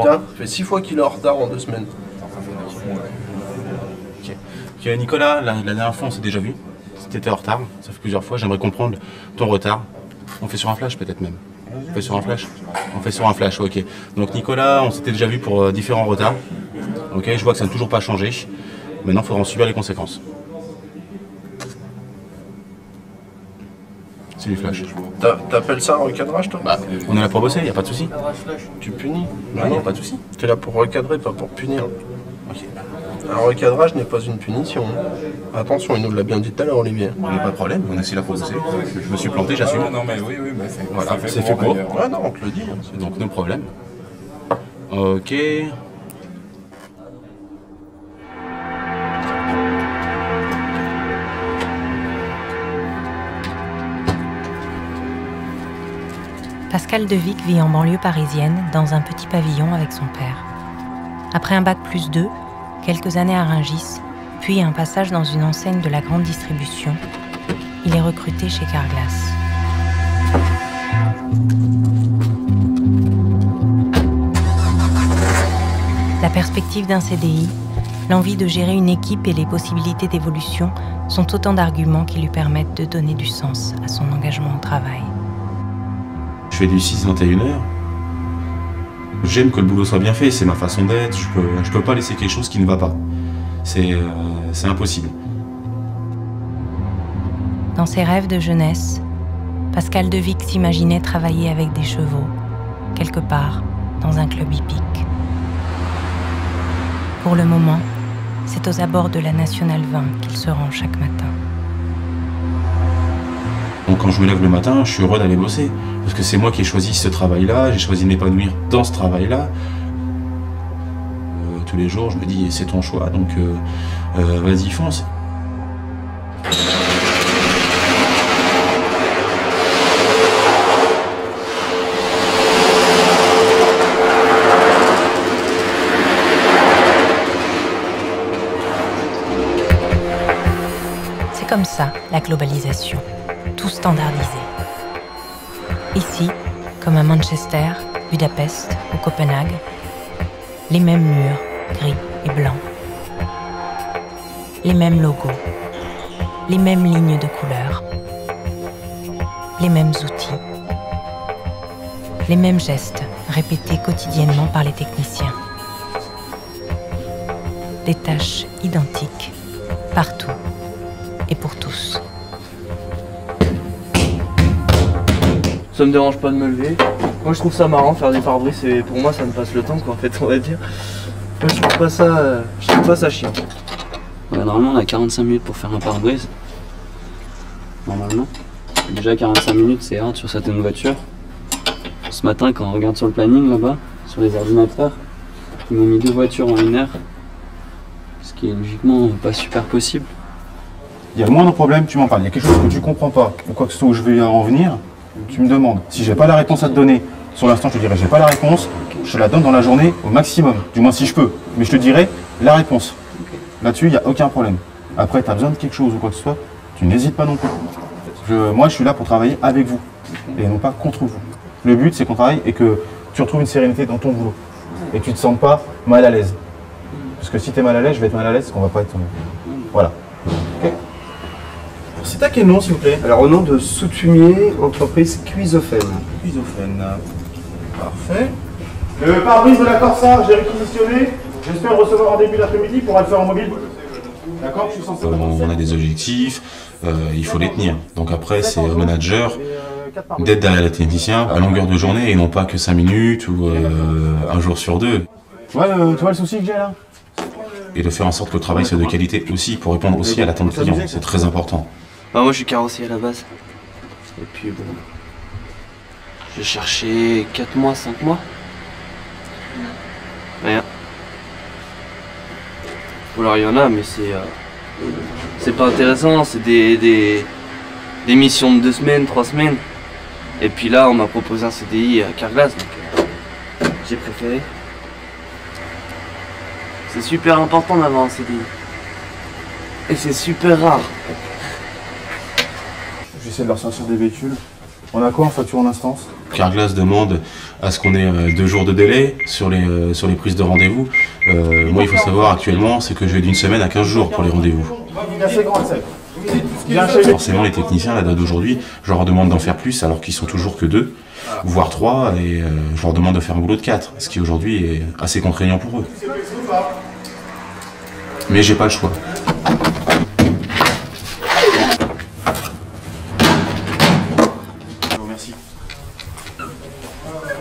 Speaker 10: Tiens, fait 6 fois qu'il est en retard en 2 semaines. Ok. Nicolas, la dernière fois, on s'est déjà vu.
Speaker 5: Si tu étais en retard, ça fait plusieurs fois, j'aimerais comprendre ton retard. On fait sur un flash peut-être même. On fait sur un flash. On fait sur un flash, ok. Donc Nicolas, on s'était déjà vu pour différents retards. Ok, je vois que ça n'a toujours pas changé. Maintenant, il faudra en subir les conséquences. C'est du flash.
Speaker 10: T'appelles ça un recadrage, toi?
Speaker 5: Bah, on est là pour bosser, y a pas de souci.
Speaker 10: Tu punis?
Speaker 5: Ouais, y a pas de souci.
Speaker 10: T'es là pour recadrer, pas pour punir. Okay. Un recadrage n'est pas une punition. Attention, il nous l'a bien dit tout à l'heure, Olivier.
Speaker 5: Il n'y a pas de problème, on est là pour bosser. Je me suis planté, j'assume.
Speaker 22: Non, mais oui, bah
Speaker 5: voilà, c'est fait pour.
Speaker 10: Ouais, non, on te le dit.
Speaker 5: Donc, no problème. Ok.
Speaker 1: Pascal Devic vit en banlieue parisienne, dans un petit pavillon avec son père. Après un bac+2, quelques années à Rungis, puis un passage dans une enseigne de la grande distribution, il est recruté chez Carglass. La perspective d'un CDI, l'envie de gérer une équipe et les possibilités d'évolution sont autant d'arguments qui lui permettent de donner du sens à son engagement au travail.
Speaker 5: Je fais du 6-21h. J'aime que le boulot soit bien fait, c'est ma façon d'être, je peux pas laisser quelque chose qui ne va pas. C'est impossible.
Speaker 1: Dans ses rêves de jeunesse, Pascal Devic s'imaginait travailler avec des chevaux, quelque part dans un club hippique. Pour le moment, c'est aux abords de la Nationale 20 qu'il se rend chaque matin.
Speaker 5: Donc quand je me lève le matin, je suis heureux d'aller bosser. Parce que c'est moi qui ai choisi ce travail-là, j'ai choisi de m'épanouir dans ce travail-là. Tous les jours, je me dis, c'est ton choix, donc vas-y, fonce.
Speaker 1: C'est comme ça, la globalisation. Tout standardisé. Ici, comme à Manchester, Budapest ou Copenhague, les mêmes murs, gris et blancs. Les mêmes logos, les mêmes lignes de couleurs, les mêmes outils, les mêmes gestes répétés quotidiennement par les techniciens. Des tâches identiques, partout et pour tous.
Speaker 16: Ça me dérange pas de me lever. Moi je trouve ça marrant faire des pare-brises et pour moi ça me passe le temps quoi en fait on va dire. Moi je trouve pas ça chiant.
Speaker 6: Ouais, normalement on a 45 minutes pour faire un pare-brise. Normalement. Déjà 45 minutes c'est hard sur certaines voitures. Ce matin quand on regarde sur le planning là-bas, sur les ordinateurs, ils m'ont mis 2 voitures en 1 heure. Ce qui est logiquement pas super possible.
Speaker 4: Il y a le moindre problème, tu m'en parles. Il y a quelque chose que tu comprends pas, ou quoi que ce soit où je vais en venir, tu me demandes. Si j'ai pas la réponse à te donner, sur l'instant je te dirai j'ai pas la réponse, je te la donne dans la journée au maximum, du moins si je peux. Mais je te dirai la réponse. Là-dessus, il n'y a aucun problème. Après, tu as besoin de quelque chose ou quoi que ce soit, tu n'hésites pas non plus. Moi, je suis là pour travailler avec vous, et non pas contre vous. Le but, c'est qu'on travaille et que tu retrouves une sérénité dans ton boulot. Et que tu ne te sens pas mal à l'aise. Parce que si tu es mal à l'aise, je vais être mal à l'aise, qu'on va pas être... Voilà. Ok. C'est à quel nom, s'il vous plaît?
Speaker 10: Alors, au nom de Soutumier, entreprise Cuisophène.
Speaker 4: Cuisophène. Parfait. Le pare-brise de la Corsa, j'ai réquisitionné. J'espère le recevoir en début d'après-midi pour le faire en mobile. D'accord, je suis censé
Speaker 5: on a des objectifs, il faut les tenir. Donc après, c'est au manager d'être derrière les techniciens à longueur de journée et non pas que 5 minutes ou un jour sur 2.
Speaker 4: Ouais, tu vois le souci que j'ai là?
Speaker 5: Et de faire en sorte que le travail soit de qualité aussi, pour répondre aussi à l'attente client. C'est très important.
Speaker 16: Bah moi je suis carrossier à la base. Et puis bon, j'ai cherché 4 mois, 5 mois. Rien. Ou alors il y en a mais c'est pas intéressant, c'est des missions de 2 semaines, 3 semaines. Et puis là on m'a proposé un CDI à Carglass, donc j'ai préféré. C'est super important d'avoir un CDI. Et c'est super rare.
Speaker 4: J'essaie de leur sortir des véhicules. On a quoi en facture en instance?
Speaker 5: Carglass demande à ce qu'on ait 2 jours de délai sur les prises de rendez-vous. Moi, il faut savoir actuellement, c'est que je vais d'1 semaine à 15 jours pour les rendez-vous.
Speaker 4: Il est assez grand, le sec.
Speaker 5: Forcément, les techniciens, la date d'aujourd'hui, je leur demande d'en faire plus alors qu'ils sont toujours que 2, voire 3, et je leur demande de faire un boulot de 4, ce qui aujourd'hui est assez contraignant pour eux. Mais j'ai pas le choix.
Speaker 2: Merci.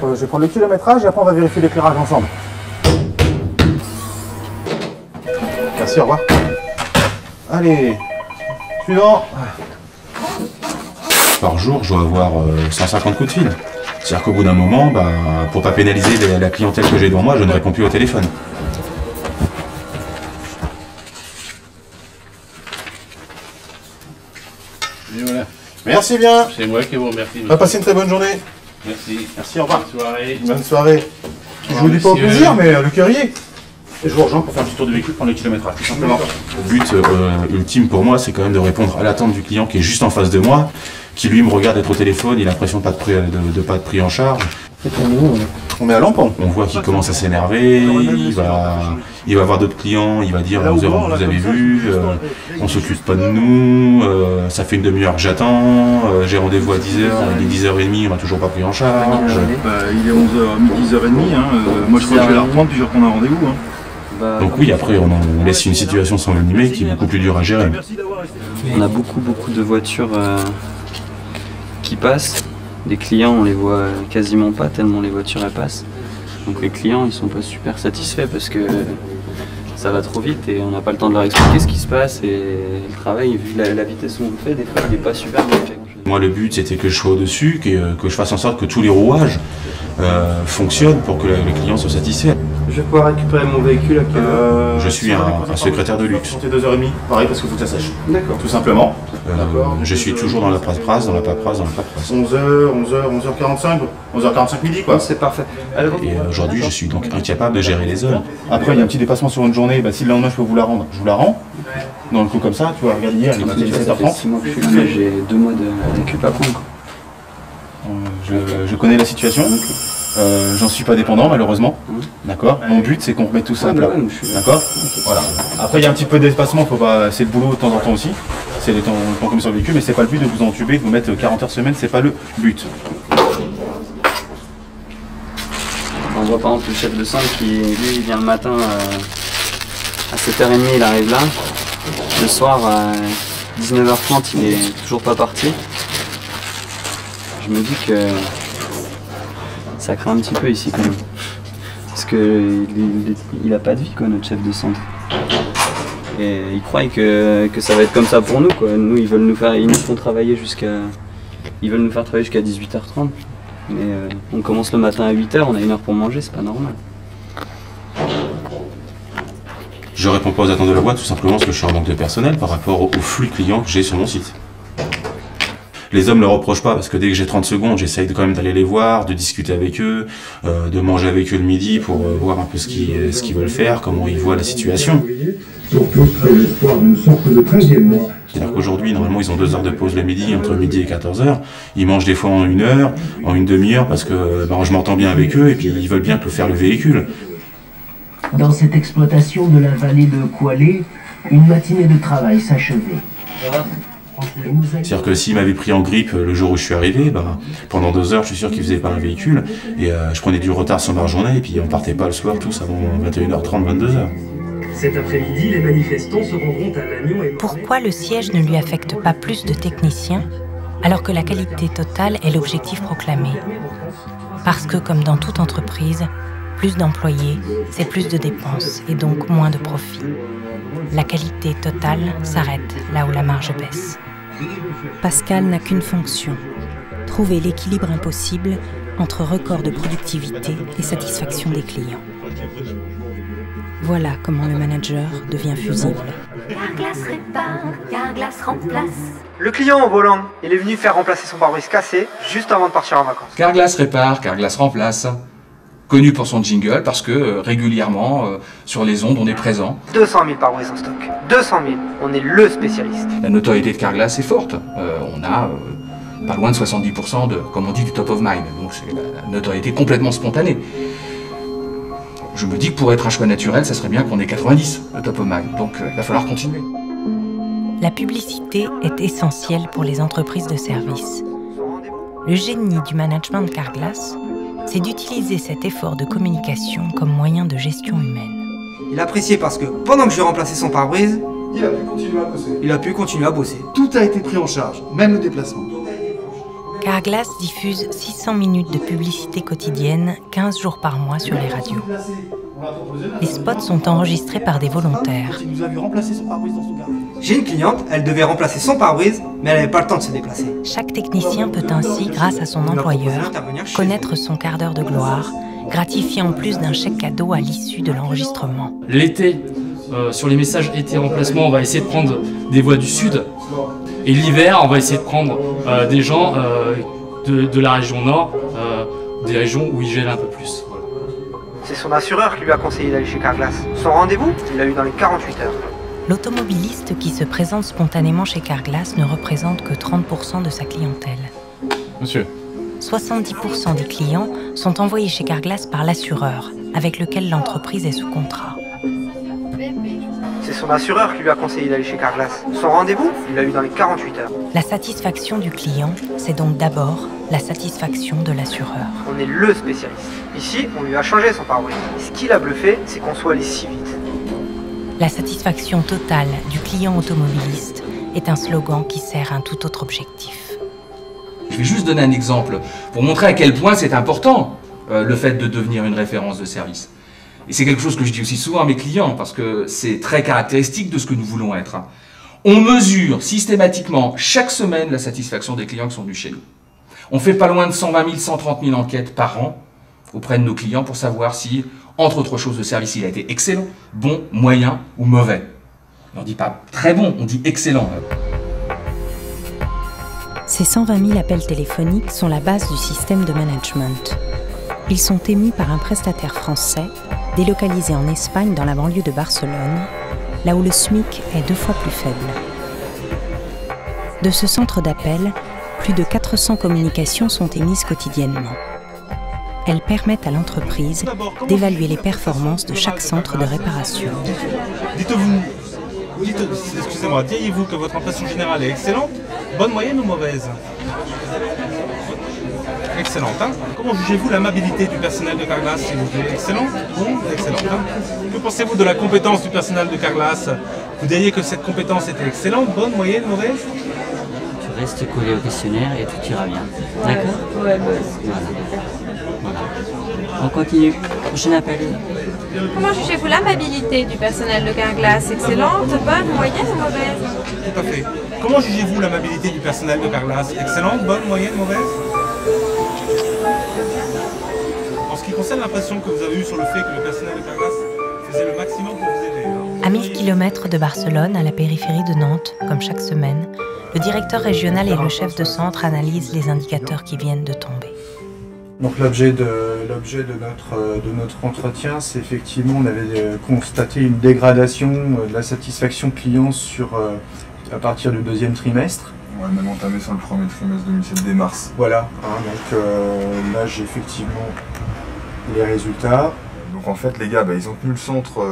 Speaker 2: Je vais prendre le kilométrage et après on va vérifier l'éclairage ensemble. Merci, au revoir. Allez, suivant.
Speaker 5: Par jour, je dois avoir 150 coups de fil. C'est-à-dire qu'au bout d'un moment, pour pas pénaliser la clientèle que j'ai devant moi, je ne réponds plus au téléphone.
Speaker 2: Et voilà. Merci bien.
Speaker 5: C'est moi qui vous remercie.
Speaker 2: On va passer une très bonne journée.
Speaker 5: Merci.
Speaker 2: Merci, au revoir.
Speaker 5: Bonne soirée.
Speaker 2: Bonne soirée. Je vous dis pas au plaisir, mais le cœur y est.
Speaker 5: Et je vous rejoins pour faire un petit tour de véhicule, prendre le kilométrage, tout simplement. Le but ultime pour moi, c'est quand même de répondre à l'attente du client qui est juste en face de moi, qui lui me regarde être au téléphone, il a l'impression de pas être pris en charge.
Speaker 2: On met à lampon.
Speaker 5: On voit qu'il commence à s'énerver, il va voir d'autres clients, il va dire vous avez vu, on s'occupe pas de nous, ça fait une demi-heure que j'attends, j'ai rendez-vous à 10h, il est 10h30, on m'a toujours pas pris en charge.
Speaker 7: Il est 11h, 10h30, moi je crois que je vais la reprendre puis je vais reprendre un rendez-vous.
Speaker 5: Donc oui, après on laisse une situation s'envenimer qui est beaucoup plus dure à gérer.
Speaker 6: On a beaucoup de voitures qui passent. Les clients, on les voit quasiment pas tellement les voitures elles passent. Donc les clients, ils sont pas super satisfaits parce que ça va trop vite et on n'a pas le temps de leur expliquer ce qui se passe et le travail, vu la vitesse où on le fait, des fois il n'est pas super bien fait.
Speaker 5: Moi, le but, c'était que je sois au-dessus, que je fasse en sorte que tous les rouages fonctionnent pour que les clients soient satisfaits.
Speaker 7: Je vais pouvoir récupérer mon véhicule à quelle heure?
Speaker 5: Je suis un secrétaire de luxe.
Speaker 7: Comptez 2h30, pareil parce qu'il faut que ça sèche. D'accord.
Speaker 5: Tout simplement. Je suis toujours dans la paperasse,
Speaker 7: 11h45, 11h45 midi quoi.
Speaker 6: C'est parfait.
Speaker 5: Et aujourd'hui, je suis donc incapable de gérer les heures.
Speaker 7: Après, il y a un petit dépassement sur une journée, si le lendemain je peux vous la rendre, je vous la rends. Dans le coup comme ça, tu vois, regarde hier, il est 17h30.
Speaker 6: 6 mois que je suis là, mais j'ai 2 mois de récup à prendre.
Speaker 7: Je connais la situation. J'en suis pas dépendant malheureusement. D'accord. Mon but c'est qu'on remette tout ça à plat. D'accord. Voilà. Après il y a un petit peu d'espacement, c'est le boulot de temps en temps aussi. C'est les temps comme sur le véhicule, mais c'est pas le but de vous entuber, de vous mettre 40 heures semaine, c'est pas le but.
Speaker 6: On voit par exemple le chef de centre qui lui il vient le matin à 7h30, il arrive là. Le soir à 19h30 il est toujours pas parti. Je me dis que ça craint un petit peu ici quand même. Parce qu'il a pas de vie quoi, notre chef de centre. Et il croit que ça va être comme ça pour nous quoi. Nous ils nous font travailler ils veulent nous faire travailler jusqu'à 18h30. Mais on commence le matin à 8h, on a 1 heure pour manger, c'est pas normal.
Speaker 5: Je réponds pas aux attentes de la boîte tout simplement parce que je suis en manque de personnel par rapport au flux clients que j'ai sur mon site. Les hommes ne le reprochent pas parce que dès que j'ai 30 secondes, j'essaye quand même d'aller les voir, de discuter avec eux, de manger avec eux le midi pour voir un peu ce qu'ils veulent faire, comment ils voient la situation.
Speaker 14: Surtout que l'espoir d'une sorte de 13e mois.
Speaker 5: C'est-à-dire qu'aujourd'hui, normalement, ils ont 2 heures de pause le midi, entre midi et 14h. Ils mangent des fois en 1 heure, en une demi-heure, parce que je m'entends bien avec eux et puis ils veulent bien faire le véhicule.
Speaker 20: Dans cette exploitation de la vallée de Koualé, une matinée de travail s'achevait.
Speaker 5: C'est-à-dire que s'ils m'avaient pris en grippe le jour où je suis arrivé, pendant 2 heures, je suis sûr qu'ils faisaient pas un véhicule. Et je prenais du retard sur ma journée et puis on partait pas le soir tous avant 21h30, 22h.
Speaker 20: Cet après-midi, les manifestants se rendront à Lannion et...
Speaker 1: Pourquoi le siège ne lui affecte pas plus de techniciens alors que la qualité totale est l'objectif proclamé? Parce que, comme dans toute entreprise, plus d'employés, c'est plus de dépenses et donc moins de profit. La qualité totale s'arrête là où la marge baisse. Pascal n'a qu'une fonction, trouver l'équilibre impossible entre record de productivité et satisfaction des clients. Voilà comment le manager devient fusible.
Speaker 21: Carglass répare, Carglass remplace.
Speaker 23: Le client au volant, il est venu faire remplacer son pare-brise cassé juste avant de partir en vacances.
Speaker 11: Carglass répare, Carglass remplace. Connu pour son jingle parce que régulièrement, sur les ondes, on est présent.
Speaker 23: 200 000 pare-brise en stock. 200 000, on est le spécialiste.
Speaker 11: La notoriété de Carglass est forte. On a pas loin de 70% de, comme on dit, du top of mind. Donc c'est la notoriété complètement spontanée. Je me dis que pour être un choix naturel, ça serait bien qu'on ait 90, le top of mind. Donc il va falloir continuer.
Speaker 1: La publicité est essentielle pour les entreprises de service. Le génie du management de Carglass, c'est d'utiliser cet effort de communication comme moyen de gestion humaine.
Speaker 23: Il appréciait parce que pendant que je remplaçais son pare-brise,
Speaker 2: Il a pu continuer à bosser.
Speaker 23: il a pu continuer à bosser.
Speaker 2: Tout a été pris en charge, même le déplacement.
Speaker 1: Carglass diffuse 600 minutes de publicité quotidienne, 15 jours par mois sur les radios. Les spots sont enregistrés par des volontaires.
Speaker 2: Il nous a vu remplacer son pare-brise dans son garage.
Speaker 23: J'ai une cliente, elle devait remplacer son pare-brise, mais elle n'avait pas le temps de se déplacer.
Speaker 1: Chaque technicien peut ainsi, grâce à son employeur, connaître son quart d'heure de gloire, gratifié en plus d'un chèque cadeau à l'issue de l'enregistrement.
Speaker 3: L'été, sur les messages été-remplacement, on va essayer de prendre des voix du sud. Et l'hiver, on va essayer de prendre des gens de la région nord, des régions où il gèle un peu plus. Voilà.
Speaker 23: C'est son assureur qui lui a conseillé d'aller chez Carglass. Son rendez-vous, il l'a eu dans les 48 heures.
Speaker 1: L'automobiliste qui se présente spontanément chez Carglass ne représente que 30% de sa clientèle.
Speaker 7: Monsieur.
Speaker 1: 70% des clients sont envoyés chez Carglass par l'assureur, avec lequel l'entreprise est sous contrat.
Speaker 23: C'est son assureur qui lui a conseillé d'aller chez Carglass. Son rendez-vous, il l'a eu dans les 48 heures.
Speaker 1: La satisfaction du client, c'est donc d'abord la satisfaction de l'assureur.
Speaker 23: On est le spécialiste. Ici, on lui a changé son pare-brise. Ce qui l'a bluffé, c'est qu'on soit allé si vite.
Speaker 1: La satisfaction totale du client automobiliste est un slogan qui sert un tout autre objectif.
Speaker 11: Je vais juste donner un exemple pour montrer à quel point c'est important le fait de devenir une référence de service. Et c'est quelque chose que je dis aussi souvent à mes clients parce que c'est très caractéristique de ce que nous voulons être. On mesure systématiquement chaque semaine la satisfaction des clients qui sont venus chez nous. On fait pas loin de 120 000, 130 000 enquêtes par an auprès de nos clients pour savoir si, entre autres choses, le service il a été excellent, bon, moyen ou mauvais. On ne dit pas très bon, on dit excellent.
Speaker 1: Ces 120 000 appels téléphoniques sont la base du système de management. Ils sont émis par un prestataire français, délocalisé en Espagne dans la banlieue de Barcelone, là où le SMIC est 2 fois plus faible. De ce centre d'appel, plus de 400 communications sont émises quotidiennement. Elles permettent à l'entreprise d'évaluer les performances de chaque centre de réparation.
Speaker 8: Excusez-moi, diriez-vous que votre impression générale est excellente, bonne, moyenne ou mauvaise? Excellente, hein? Comment jugez-vous l'amabilité du personnel de Carglass, s'il vous plaît? Excellent? Bon, excellente, hein? Que pensez-vous de la compétence du personnel de Carglass? Vous diriez que cette compétence était excellente, bonne, moyenne, mauvaise?
Speaker 6: Tu restes collé au questionnaire et tout ira bien. D'accord?
Speaker 15: Ouais,
Speaker 6: Voilà. On continue. Prochain appel.
Speaker 15: Comment jugez-vous l'amabilité du personnel de Carglass? Excellente, bonne, moyenne ou mauvaise?
Speaker 8: Tout à fait. Comment jugez-vous l'amabilité du personnel de Carglass? Excellente, bonne, moyenne, mauvaise? En ce qui concerne l'impression que vous avez eue sur le fait que le personnel de Carglass faisait le maximum pour vous aider.
Speaker 1: À 1000 km de Barcelone, à la périphérie de Nantes, comme chaque semaine, le directeur régional et le chef de centre analysent les indicateurs qui viennent de tomber.
Speaker 13: Donc l'objet de notre entretien, c'est effectivement, on avait constaté une dégradation de la satisfaction client à partir du 2e trimestre.
Speaker 17: On va même entamé sur le 1er trimestre 2007, dès mars.
Speaker 13: Voilà, hein, donc là j'ai effectivement les résultats.
Speaker 17: Donc en fait les gars, ils ont tenu le centre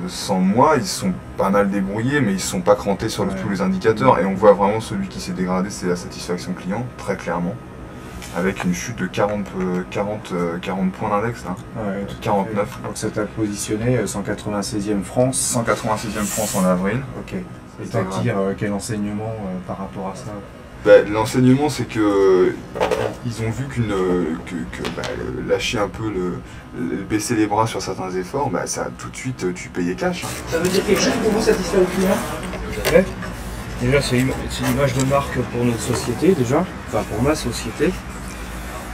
Speaker 17: sans moi, ils se sont pas mal débrouillés, mais ils se sont pas crantés sur tous les indicateurs. Et on voit vraiment celui qui s'est dégradé, c'est la satisfaction client, très clairement. Avec une chute de 40 points d'index, là.
Speaker 13: Ouais,
Speaker 17: 49.
Speaker 13: Donc ça t'a positionné 196e France.
Speaker 17: 196e France en avril.
Speaker 13: Ok. C'est-à-dire quel enseignement par rapport à ça?
Speaker 17: L'enseignement, c'est que ils ont vu lâcher un peu, baisser les bras sur certains efforts, ça tout de suite tu payais cash. Hein.
Speaker 23: Ça veut dire quelque chose pour vous, satisfaire le client?
Speaker 6: Déjà, c'est l'image de marque pour notre société, enfin pour ma société.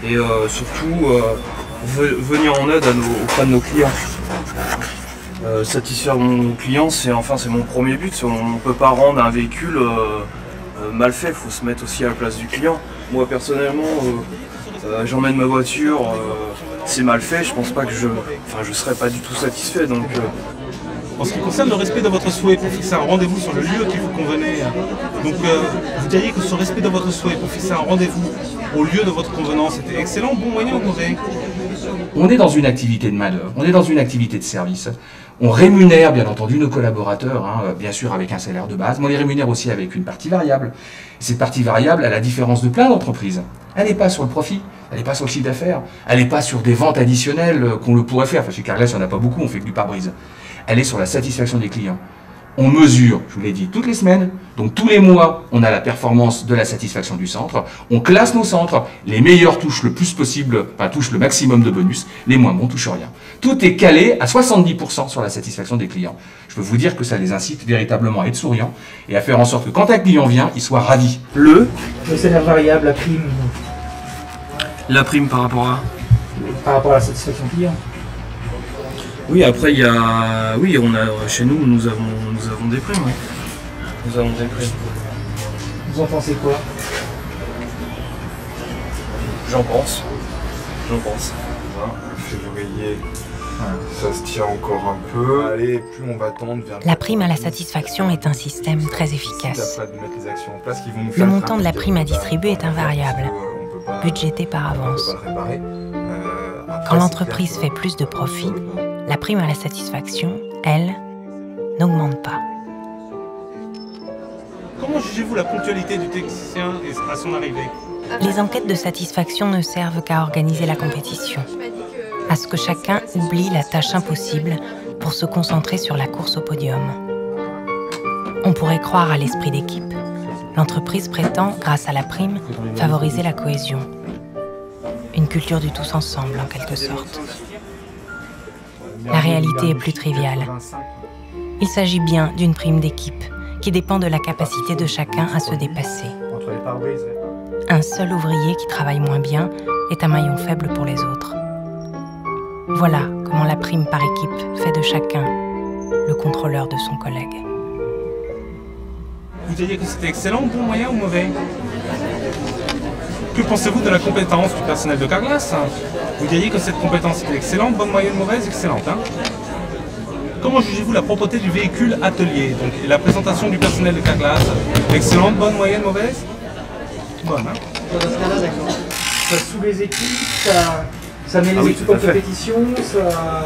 Speaker 6: Et surtout, venir en aide auprès de nos clients. Satisfaire mon client, c'est mon premier but. On ne peut pas rendre un véhicule mal fait, il faut se mettre aussi à la place du client. Moi personnellement, j'emmène ma voiture, c'est mal fait, je pense pas que je serais pas du tout satisfait. Donc,
Speaker 8: En ce qui concerne le respect de votre souhait pour fixer un rendez-vous sur le lieu qui vous convenait, donc vous diriez que ce respect de votre souhait pour fixer un rendez-vous au lieu de votre convenance était excellent, bon, moyen ou mauvais?
Speaker 11: On est dans une activité de main-d'œuvre, on est dans une activité de service. On rémunère bien entendu nos collaborateurs, hein, bien sûr avec un salaire de base, mais on les rémunère aussi avec une partie variable. Et cette partie variable, à la différence de plein d'entreprises, elle n'est pas sur le profit, elle n'est pas sur le chiffre d'affaires, elle n'est pas sur des ventes additionnelles qu'on le pourrait faire. Enfin, chez Carglass, il n'y en a pas beaucoup, on fait que du pare-brise. Elle est sur la satisfaction des clients. On mesure, je vous l'ai dit, toutes les semaines, donc tous les mois, on a la performance de la satisfaction du centre. On classe nos centres, les meilleurs touchent le plus possible, enfin touchent le maximum de bonus, les moins bons touchent rien. Tout est calé à 70% sur la satisfaction des clients. Je peux vous dire que ça les incite véritablement à être souriants et à faire en sorte que quand un client vient, il soit ravi.
Speaker 23: Le salaire variable, la prime.
Speaker 6: La prime par rapport à
Speaker 23: Par rapport à la satisfaction client.
Speaker 6: Oui, après il y a... Oui, chez nous, nous avons des primes. Oui. Nous avons des primes.
Speaker 23: Vous en pensez quoi?
Speaker 6: J'en pense.
Speaker 17: Février, ça se tient encore un peu. Allez, plus on va tendre vers...
Speaker 1: La prime à la satisfaction est un système très efficace.
Speaker 17: Si t'as pas de mettre les actions en place qui vont nous
Speaker 1: Le
Speaker 17: faire
Speaker 1: montant de la prime à distribuer est invariable, budgété par avance. Quand l'entreprise fait plus de profit, la prime à la satisfaction, elle, n'augmente pas.
Speaker 8: Comment jugez-vous la ponctualité du technicien à son arrivée?
Speaker 1: Les enquêtes de satisfaction ne servent qu'à organiser la compétition, à ce que chacun oublie la tâche impossible pour se concentrer sur la course au podium. On pourrait croire à l'esprit d'équipe. L'entreprise prétend, grâce à la prime, favoriser la cohésion. Une culture du tous ensemble, en quelque sorte. La réalité est plus triviale. Il s'agit bien d'une prime d'équipe qui dépend de la capacité de chacun à se dépasser. Un seul ouvrier qui travaille moins bien est un maillon faible pour les autres. Voilà comment la prime par équipe fait de chacun le contrôleur de son collègue.
Speaker 8: Vous diriez que c'était excellent, bon, moyen ou mauvais? Que pensez-vous de la compétence du personnel de Carglass? Vous diriez que cette compétence était excellente, bonne, moyenne, mauvaise, excellente, hein? Comment jugez-vous la propreté du véhicule atelier et la présentation du personnel de Carglass? Excellente, bonne, moyenne, mauvaise? Bonne, hein?
Speaker 23: Dans ce cas-là, d'accord. Ça saoule les équipes, ça met les équipes en compétition, ça...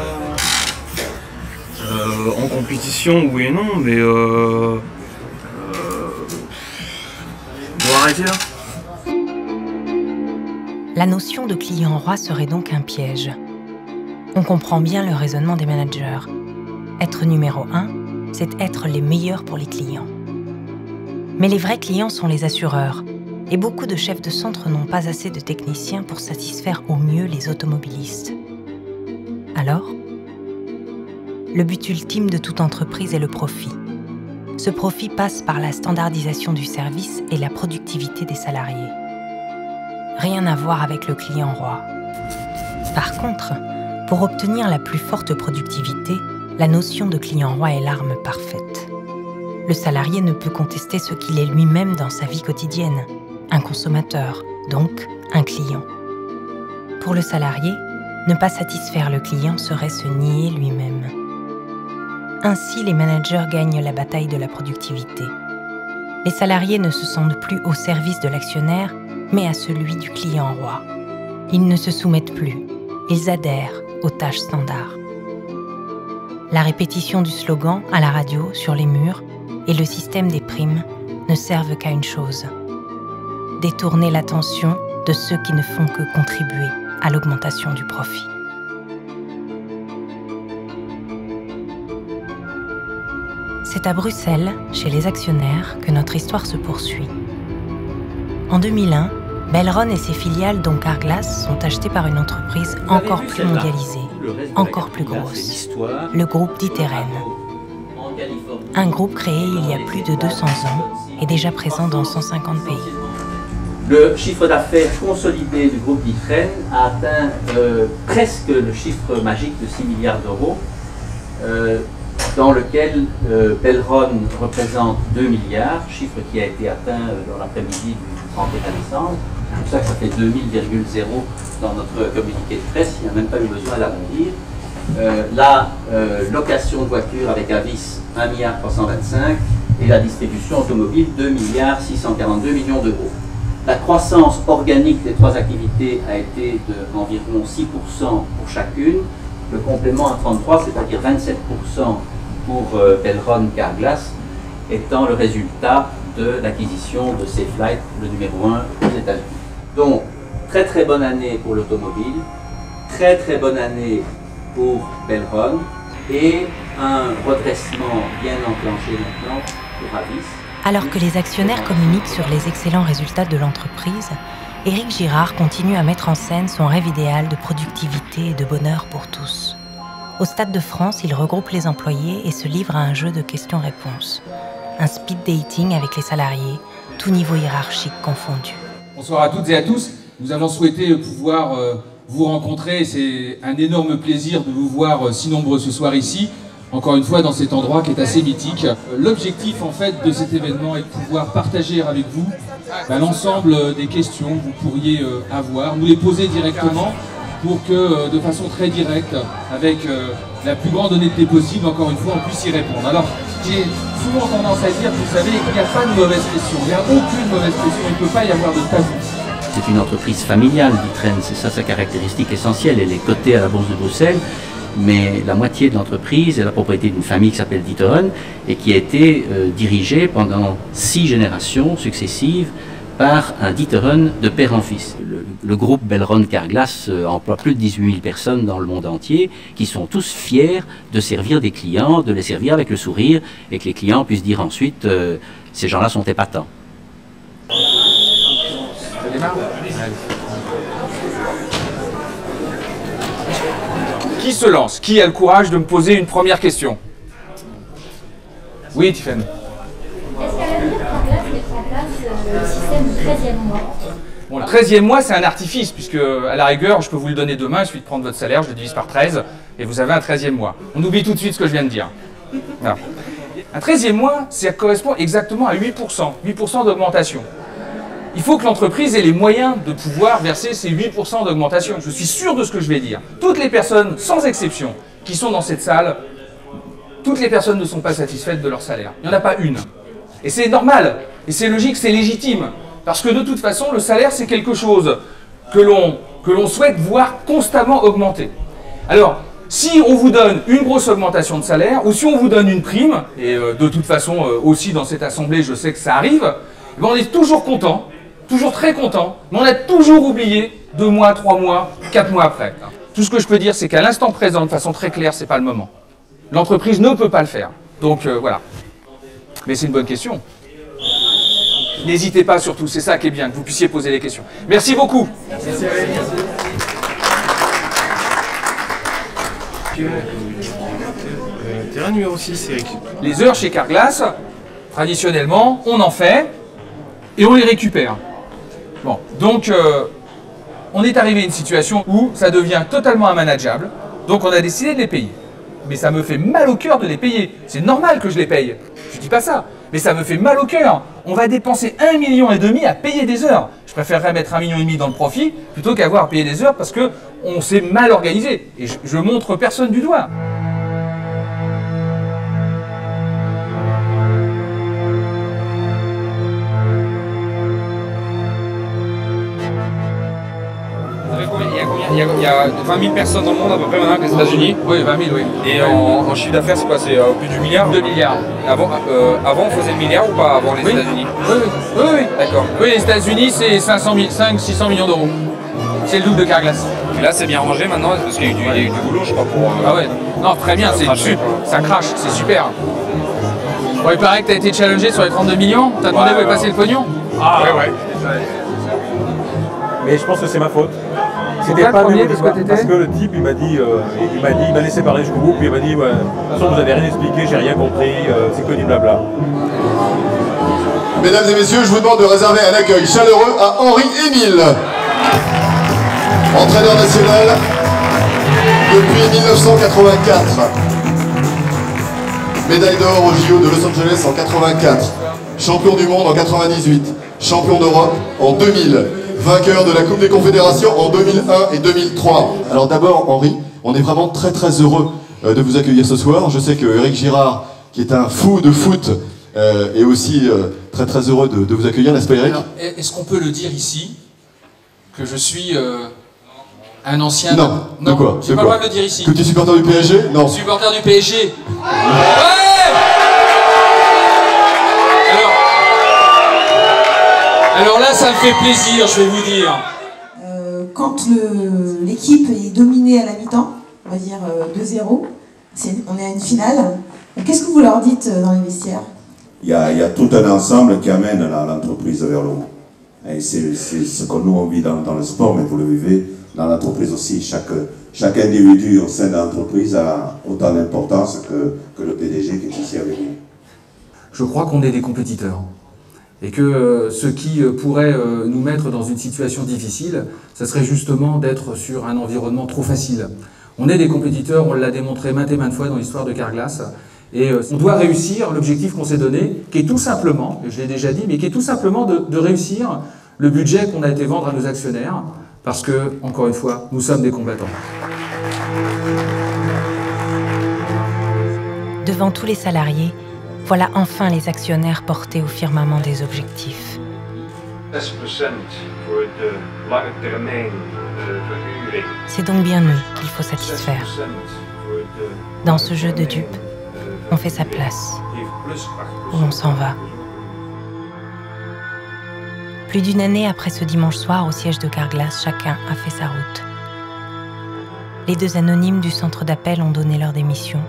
Speaker 6: En compétition, oui et non, mais on va arrêter là.
Speaker 1: La notion de client roi serait donc un piège. On comprend bien le raisonnement des managers. Être numéro 1, c'est être les meilleurs pour les clients. Mais les vrais clients sont les assureurs, et beaucoup de chefs de centre n'ont pas assez de techniciens pour satisfaire au mieux les automobilistes. Alors, le but ultime de toute entreprise est le profit. Ce profit passe par la standardisation du service et la productivité des salariés. Rien à voir avec le client roi. Par contre, pour obtenir la plus forte productivité, la notion de client roi est l'arme parfaite. Le salarié ne peut contester ce qu'il est lui-même dans sa vie quotidienne, un consommateur, donc un client. Pour le salarié, ne pas satisfaire le client serait se nier lui-même. Ainsi, les managers gagnent la bataille de la productivité. Les salariés ne se sentent plus au service de l'actionnaire, mais à celui du client roi. Ils ne se soumettent plus, ils adhèrent aux tâches standards. La répétition du slogan à la radio, sur les murs, et le système des primes ne servent qu'à une chose: détourner l'attention de ceux qui ne font que contribuer à l'augmentation du profit. C'est à Bruxelles, chez les actionnaires, que notre histoire se poursuit. En 2001, Belron et ses filiales, dont Carglass, sont achetées par une entreprise encore plus mondialisée, encore plus grosse, le groupe d'Iteren. Un groupe créé il y a plus de 200 ans et déjà présent dans 150 pays.
Speaker 9: Le chiffre d'affaires consolidé du groupe d'Iteren a atteint presque le chiffre magique de 6 milliards d'euros, dans lequel Belron représente 2 milliards, chiffre qui a été atteint dans l'après-midi du 31 décembre. C'est pour ça que ça fait 2000,0 dans notre communiqué de presse, il n'y a même pas eu besoin d'arrondir. La location de voitures avec avis, 1,325 milliard et la distribution automobile, 2,642 milliards d'euros. La croissance organique des trois activités a été d'environ 6% pour chacune, le complément à 33, c'est-à-dire 27% pour Belron Carglass, étant le résultat de l'acquisition de Safelite, le numéro 1 aux États-Unis. Donc, très très bonne année pour l'automobile, très très bonne année pour Belron, et un redressement bien enclenché maintenant pour Avis.
Speaker 1: Alors que les actionnaires communiquent sur les excellents résultats de l'entreprise, Éric Girard continue à mettre en scène son rêve idéal de productivité et de bonheur pour tous. Au Stade de France, il regroupe les employés et se livre à un jeu de questions-réponses. Un speed dating avec les salariés, tout niveau hiérarchique confondu.
Speaker 11: Bonsoir à toutes et à tous. Nous avons souhaité pouvoir vous rencontrer. C'est un énorme plaisir de vous voir si nombreux ce soir ici. Encore une fois dans cet endroit qui est assez mythique. L'objectif en fait de cet événement est de pouvoir partager avec vous l'ensemble des questions que vous pourriez avoir, nous les poser directement pour que de façon très directe, avec la plus grande honnêteté possible, encore une fois, on puisse y répondre. Alors, j'ai souvent tendance à dire, vous savez, il n'y a pas de mauvaise question, il n'y a aucune mauvaise question, il ne peut pas y avoir de tabou.
Speaker 9: C'est une entreprise familiale, d'Itren, c'est ça sa caractéristique essentielle. Elle est cotée à la Bourse de Bruxelles, mais la moitié de l'entreprise est la propriété d'une famille qui s'appelle D'Ieteren et qui a été dirigée pendant 6 générations successives par un D'Ieteren de père en fils. Le groupe Belron Carglass emploie plus de 18 000 personnes dans le monde entier qui sont tous fiers de servir des clients, de les servir avec le sourire et que les clients puissent dire ensuite ces gens-là sont épatants.
Speaker 11: Ça démarre ? Qui se lance? Qui a le courage de me poser une première question? Oui, Tiffany.
Speaker 12: Est-ce qu'à l'avenir, Carglass mettra en place le système du 13e mois?
Speaker 11: Bon, le 13e mois, c'est un artifice, puisque à la rigueur, je peux vous le donner demain, il suffit de prendre votre salaire, je le divise par 13, et vous avez un 13e mois. On oublie tout de suite ce que je viens de dire. Voilà. Un 13e mois, ça correspond exactement à 8% d'augmentation. Il faut que l'entreprise ait les moyens de pouvoir verser ces 8% d'augmentation. Je suis sûr de ce que je vais dire. Toutes les personnes, sans exception, qui sont dans cette salle, toutes les personnes ne sont pas satisfaites de leur salaire. Il n'y en a pas une. Et c'est normal, et c'est logique, c'est légitime. Parce que de toute façon, le salaire, c'est quelque chose que l'on souhaite voir constamment augmenter. Alors, si on vous donne une grosse augmentation de salaire, ou si on vous donne une prime, et de toute façon, aussi dans cette assemblée, je sais que ça arrive, ben on est toujours content, toujours très content, mais on a toujours oublié 2 mois, 3 mois, 4 mois après. Tout ce que je peux dire, c'est qu'à l'instant présent, de façon très claire, c'est pas le moment. L'entreprise ne peut pas le faire. Donc voilà. Mais c'est une bonne question. N'hésitez pas surtout, c'est ça qui est bien, que vous puissiez poser les questions. Merci beaucoup. Merci.
Speaker 18: Terrain numéro 6, Eric.
Speaker 11: Les heures chez Carglass, traditionnellement, on en fait et on les récupère. Bon, donc on est arrivé à une situation où ça devient totalement immanageable, donc on a décidé de les payer. Mais ça me fait mal au cœur de les payer. C'est normal que je les paye. Je dis pas ça. Mais ça me fait mal au cœur. On va dépenser 1,5 million à payer des heures. Je préférerais mettre 1,5 million dans le profit plutôt qu'avoir à payer des heures parce qu'on s'est mal organisé. Et je montre personne du doigt.
Speaker 19: Il y a 20 000 personnes dans le monde à peu près maintenant avec les États-Unis.
Speaker 11: Oui, 20 000, oui.
Speaker 19: Et en chiffre d'affaires, c'est quoi? C'est plus du milliard?
Speaker 11: 2 milliards.
Speaker 19: Avant, on faisait le milliard ou pas avant les États-Unis?
Speaker 11: Oui. D'accord. Oui, les États-Unis, c'est 500-600 millions d'euros. C'est le double de Carglass.
Speaker 19: Et là, c'est bien rangé maintenant parce qu'il y a eu du boulot, je crois, pour.
Speaker 11: Ah ouais. Non, très bien, ça crache, c'est super. Bon, il paraît que tu as été challengé sur les 32 millions. T'as demandé où est passé le pognon?
Speaker 19: Ah ouais.
Speaker 24: Mais je pense que c'est ma faute.
Speaker 11: C'était pas premier
Speaker 24: parce que le type il m'a laissé parler jusqu'au bout, puis il m'a dit ouais, de toute façon vous avez rien expliqué, j'ai rien compris, c'est que du blabla.
Speaker 25: Mesdames et messieurs, je vous demande de réserver un accueil chaleureux à Henri-Émile, entraîneur national depuis 1984. Médaille d'or au JO de Los Angeles en 84, champion du monde en 98, champion d'Europe en 2000. Vainqueur de la Coupe des Confédérations en 2001 et 2003. Alors d'abord, Henri, on est vraiment très heureux de vous accueillir ce soir. Je sais que Éric Girard, qui est un fou de foot, est aussi très heureux de vous accueillir, n'est-ce pas Éric?
Speaker 11: Est-ce qu'on peut le dire ici, que je suis
Speaker 4: Un ancien...
Speaker 25: Non. De quoi?
Speaker 4: J'ai pas le droit de le dire ici.
Speaker 25: Que tu es supporter du PSG? Non.
Speaker 4: Supporter du PSG. Ouais. Alors là, ça me fait plaisir, je vais vous dire.
Speaker 10: Quand l'équipe est dominée à la mi-temps, on va dire 2-0, on est à une finale, qu'est-ce que vous leur dites dans les vestiaires?
Speaker 16: Il y a tout un ensemble qui amène l'entreprise vers le haut. Et c'est ce que nous on vit dans le sport, mais vous le vivez dans l'entreprise aussi. Chaque individu au sein de l'entreprise a autant d'importance que le PDG qui est ici avec nous.
Speaker 11: Je crois qu'on est des compétiteurs. Et que ce qui pourrait nous mettre dans une situation difficile, ce serait justement d'être sur un environnement trop facile. On est des compétiteurs, on l'a démontré maintes et maintes fois dans l'histoire de Carglass. Et on doit réussir l'objectif qu'on s'est donné, qui est tout simplement, je l'ai déjà dit, mais qui est tout simplement de réussir le budget qu'on a été vendre à nos actionnaires, parce que, encore une fois, nous sommes des combattants.
Speaker 1: Devant tous les salariés, voilà enfin les actionnaires portés au firmament des objectifs.
Speaker 18: 6% pour de lange termijn verhuring.
Speaker 1: C'est donc bien eux qu'il faut satisfaire. Dans ce jeu de dupes, on fait sa place, ou on s'en va. Plus d'une année après ce dimanche soir au siège de Carglass, chacun a fait sa route. Les deux anonymes du centre d'appel ont donné leur démission.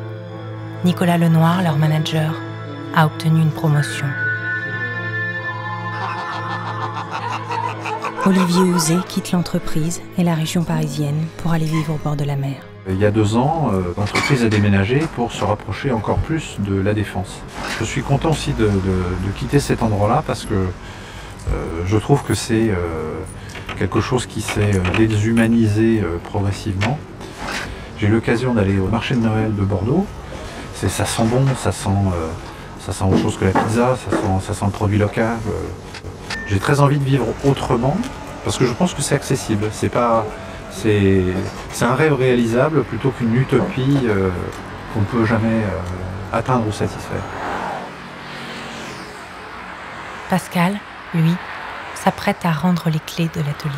Speaker 1: Nicolas Lenoir, leur manager, a obtenu une promotion. Olivier Houzé quitte l'entreprise et la région parisienne pour aller vivre au bord de la mer.
Speaker 22: Il y a 2 ans, l'entreprise a déménagé pour se rapprocher encore plus de la Défense. Je suis content aussi de quitter cet endroit-là parce que je trouve que c'est quelque chose qui s'est déshumanisé progressivement. J'ai eu l'occasion d'aller au marché de Noël de Bordeaux. Ça sent bon, ça sent autre chose que la pizza, ça sent le produit local. J'ai très envie de vivre autrement parce que je pense que c'est accessible. C'est un rêve réalisable plutôt qu'une utopie qu'on ne peut jamais atteindre ou satisfaire.
Speaker 1: Pascal, lui, s'apprête à rendre les clés de l'atelier.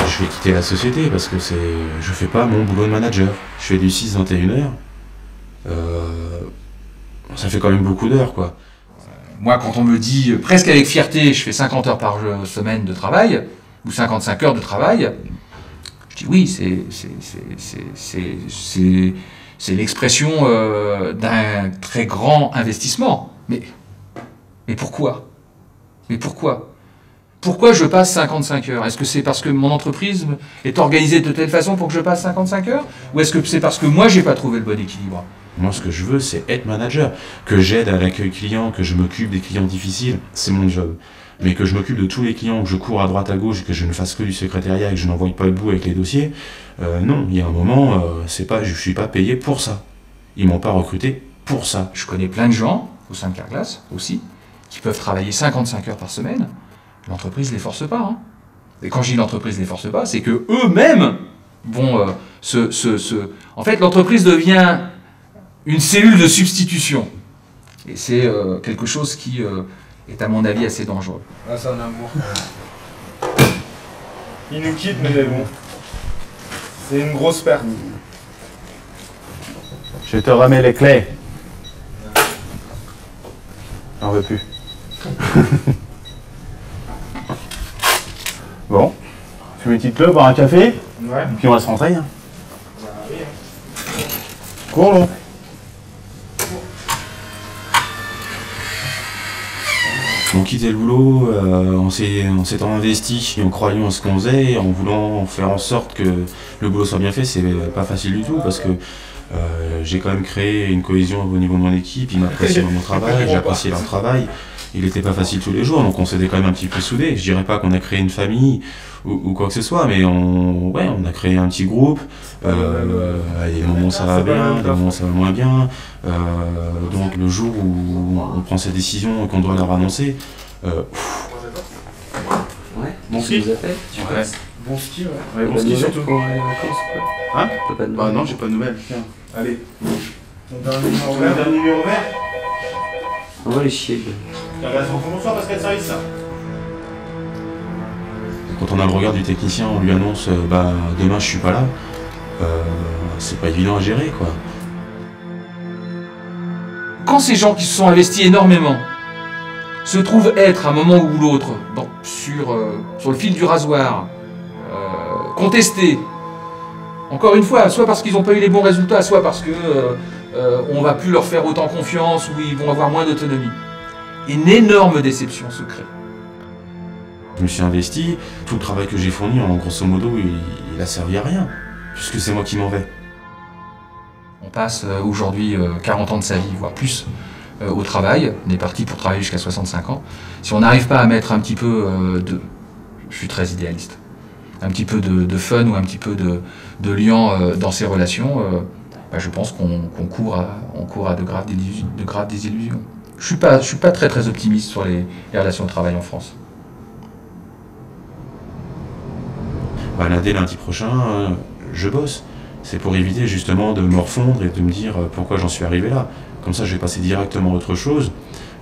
Speaker 5: Je vais quitter la société parce que je fais pas mon boulot de manager. Je fais du 6-21 heures. Ça fait quand même beaucoup d'heures, quoi.
Speaker 11: Moi, quand on me dit, presque avec fierté, je fais 50 heures par semaine de travail, ou 55 heures de travail, je dis oui, c'est l'expression d'un très grand investissement. Mais pourquoi? Mais pourquoi? Pourquoi je passe 55 heures? Est-ce que c'est parce que mon entreprise est organisée de telle façon pour que je passe 55 heures? Ou est-ce que c'est parce que moi, j'ai pas trouvé le bon équilibre?
Speaker 5: Moi, ce que je veux, c'est être manager. Que j'aide à l'accueil client, que je m'occupe des clients difficiles, c'est mon job. Mais que je m'occupe de tous les clients, que je cours à droite à gauche, que je ne fasse que du secrétariat et que je n'envoie pas le bout avec les dossiers, non, il y a un moment, je suis pas payé pour ça. Ils m'ont pas recruté pour ça.
Speaker 11: Je connais plein de gens, au sein de Carglass aussi, qui peuvent travailler 55 heures par semaine. L'entreprise ne les force pas. Hein. Et quand je dis l'entreprise ne les force pas, c'est que eux-mêmes vont En fait, l'entreprise devient une cellule de substitution. Et c'est quelque chose qui est, à mon avis, assez dangereux.
Speaker 8: Ah, c'est un amour. Il nous quitte, mais bon. C'est une grosse perte.
Speaker 7: Je te remets les clés. J'en veux plus. Bon, tu veux une petite clope, boire un café?
Speaker 8: Ouais.
Speaker 7: Puis on va se rentrer. Hein.
Speaker 8: Bah, oui.
Speaker 7: Cours, long.
Speaker 5: On quittait le boulot en s'étant investi, en croyant en ce qu'on faisait, en voulant faire en sorte que le boulot soit bien fait. C'est pas facile du tout parce que j'ai quand même créé une cohésion au niveau de mon équipe. Ils m'appréciaient dans mon travail, j'appréciais leur travail. Il n'était pas facile tous les jours, donc on s'était quand même un petit peu soudés. Je dirais pas qu'on a créé une famille ou quoi que ce soit, mais on a créé un petit groupe. Il y a des moments où ça va bien, des moments où ça va moins bien. Donc le jour où on prend cette décision et qu'on doit leur annoncer,
Speaker 6: Ouais.
Speaker 7: Bon ski.
Speaker 6: Ouais.
Speaker 7: Bon ski, ouais. Bon ski surtout.
Speaker 6: Pour les vacances, quoi.
Speaker 7: Hein? Bah non, j'ai pas de nouvelles. Tiens, allez.
Speaker 8: Ton dernier numéro vert.
Speaker 6: On va les chier.
Speaker 7: Bonsoir Pascal Service.
Speaker 5: Quand on a le regard du technicien, on lui annonce bah, demain je suis pas là, c'est pas évident à gérer quoi.
Speaker 11: Quand ces gens qui se sont investis énormément se trouvent être à un moment ou l'autre sur le fil du rasoir, contestés, encore une fois, soit parce qu'ils n'ont pas eu les bons résultats, soit parce que on va plus leur faire autant confiance ou ils vont avoir moins d'autonomie. Une énorme déception se crée.
Speaker 5: Je me suis investi, tout le travail que j'ai fourni, en grosso modo, il a servi à rien, puisque c'est moi qui m'en vais.
Speaker 11: On passe aujourd'hui 40 ans de sa vie, voire plus, au travail. On est parti pour travailler jusqu'à 65 ans. Si on n'arrive pas à mettre un petit peu je suis très idéaliste, un petit peu de fun ou un petit peu de liant dans ces relations, je pense qu'on court à de graves désillusions. Je suis pas très optimiste sur les relations de travail en France.
Speaker 5: Dès lundi prochain, je bosse. C'est pour éviter justement de me refondre et de me dire pourquoi j'en suis arrivé là. Comme ça, je vais passer directement à autre chose.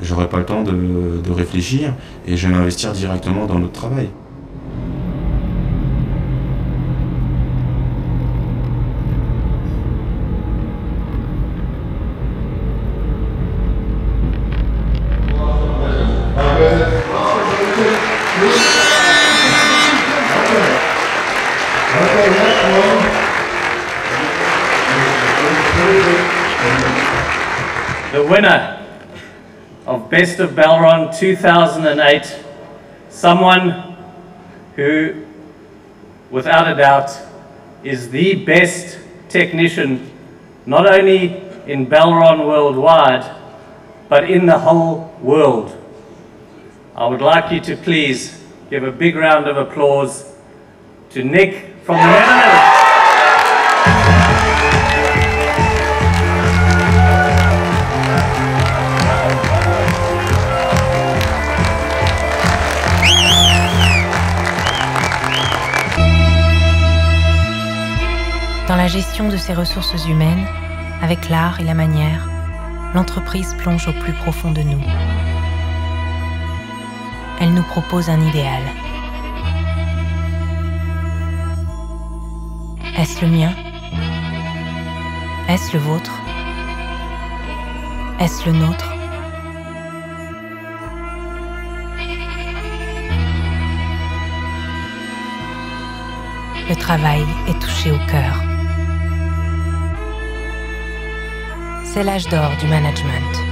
Speaker 5: J'aurai pas le temps de réfléchir et je vais m'investir directement dans notre travail.
Speaker 2: The winner of Best of Belron 2008, someone who, without a doubt, is the best technician, not only in Belron worldwide, but in the whole world. I would like you to please give a big round of applause to Nick from the Netherlands.
Speaker 1: Dans la gestion de ses ressources humaines, avec l'art et la manière, l'entreprise plonge au plus profond de nous. Elle nous propose un idéal. Est-ce le mien? Est-ce le vôtre? Est-ce le nôtre? Le travail est touché au cœur. C'est l'âge d'or du management.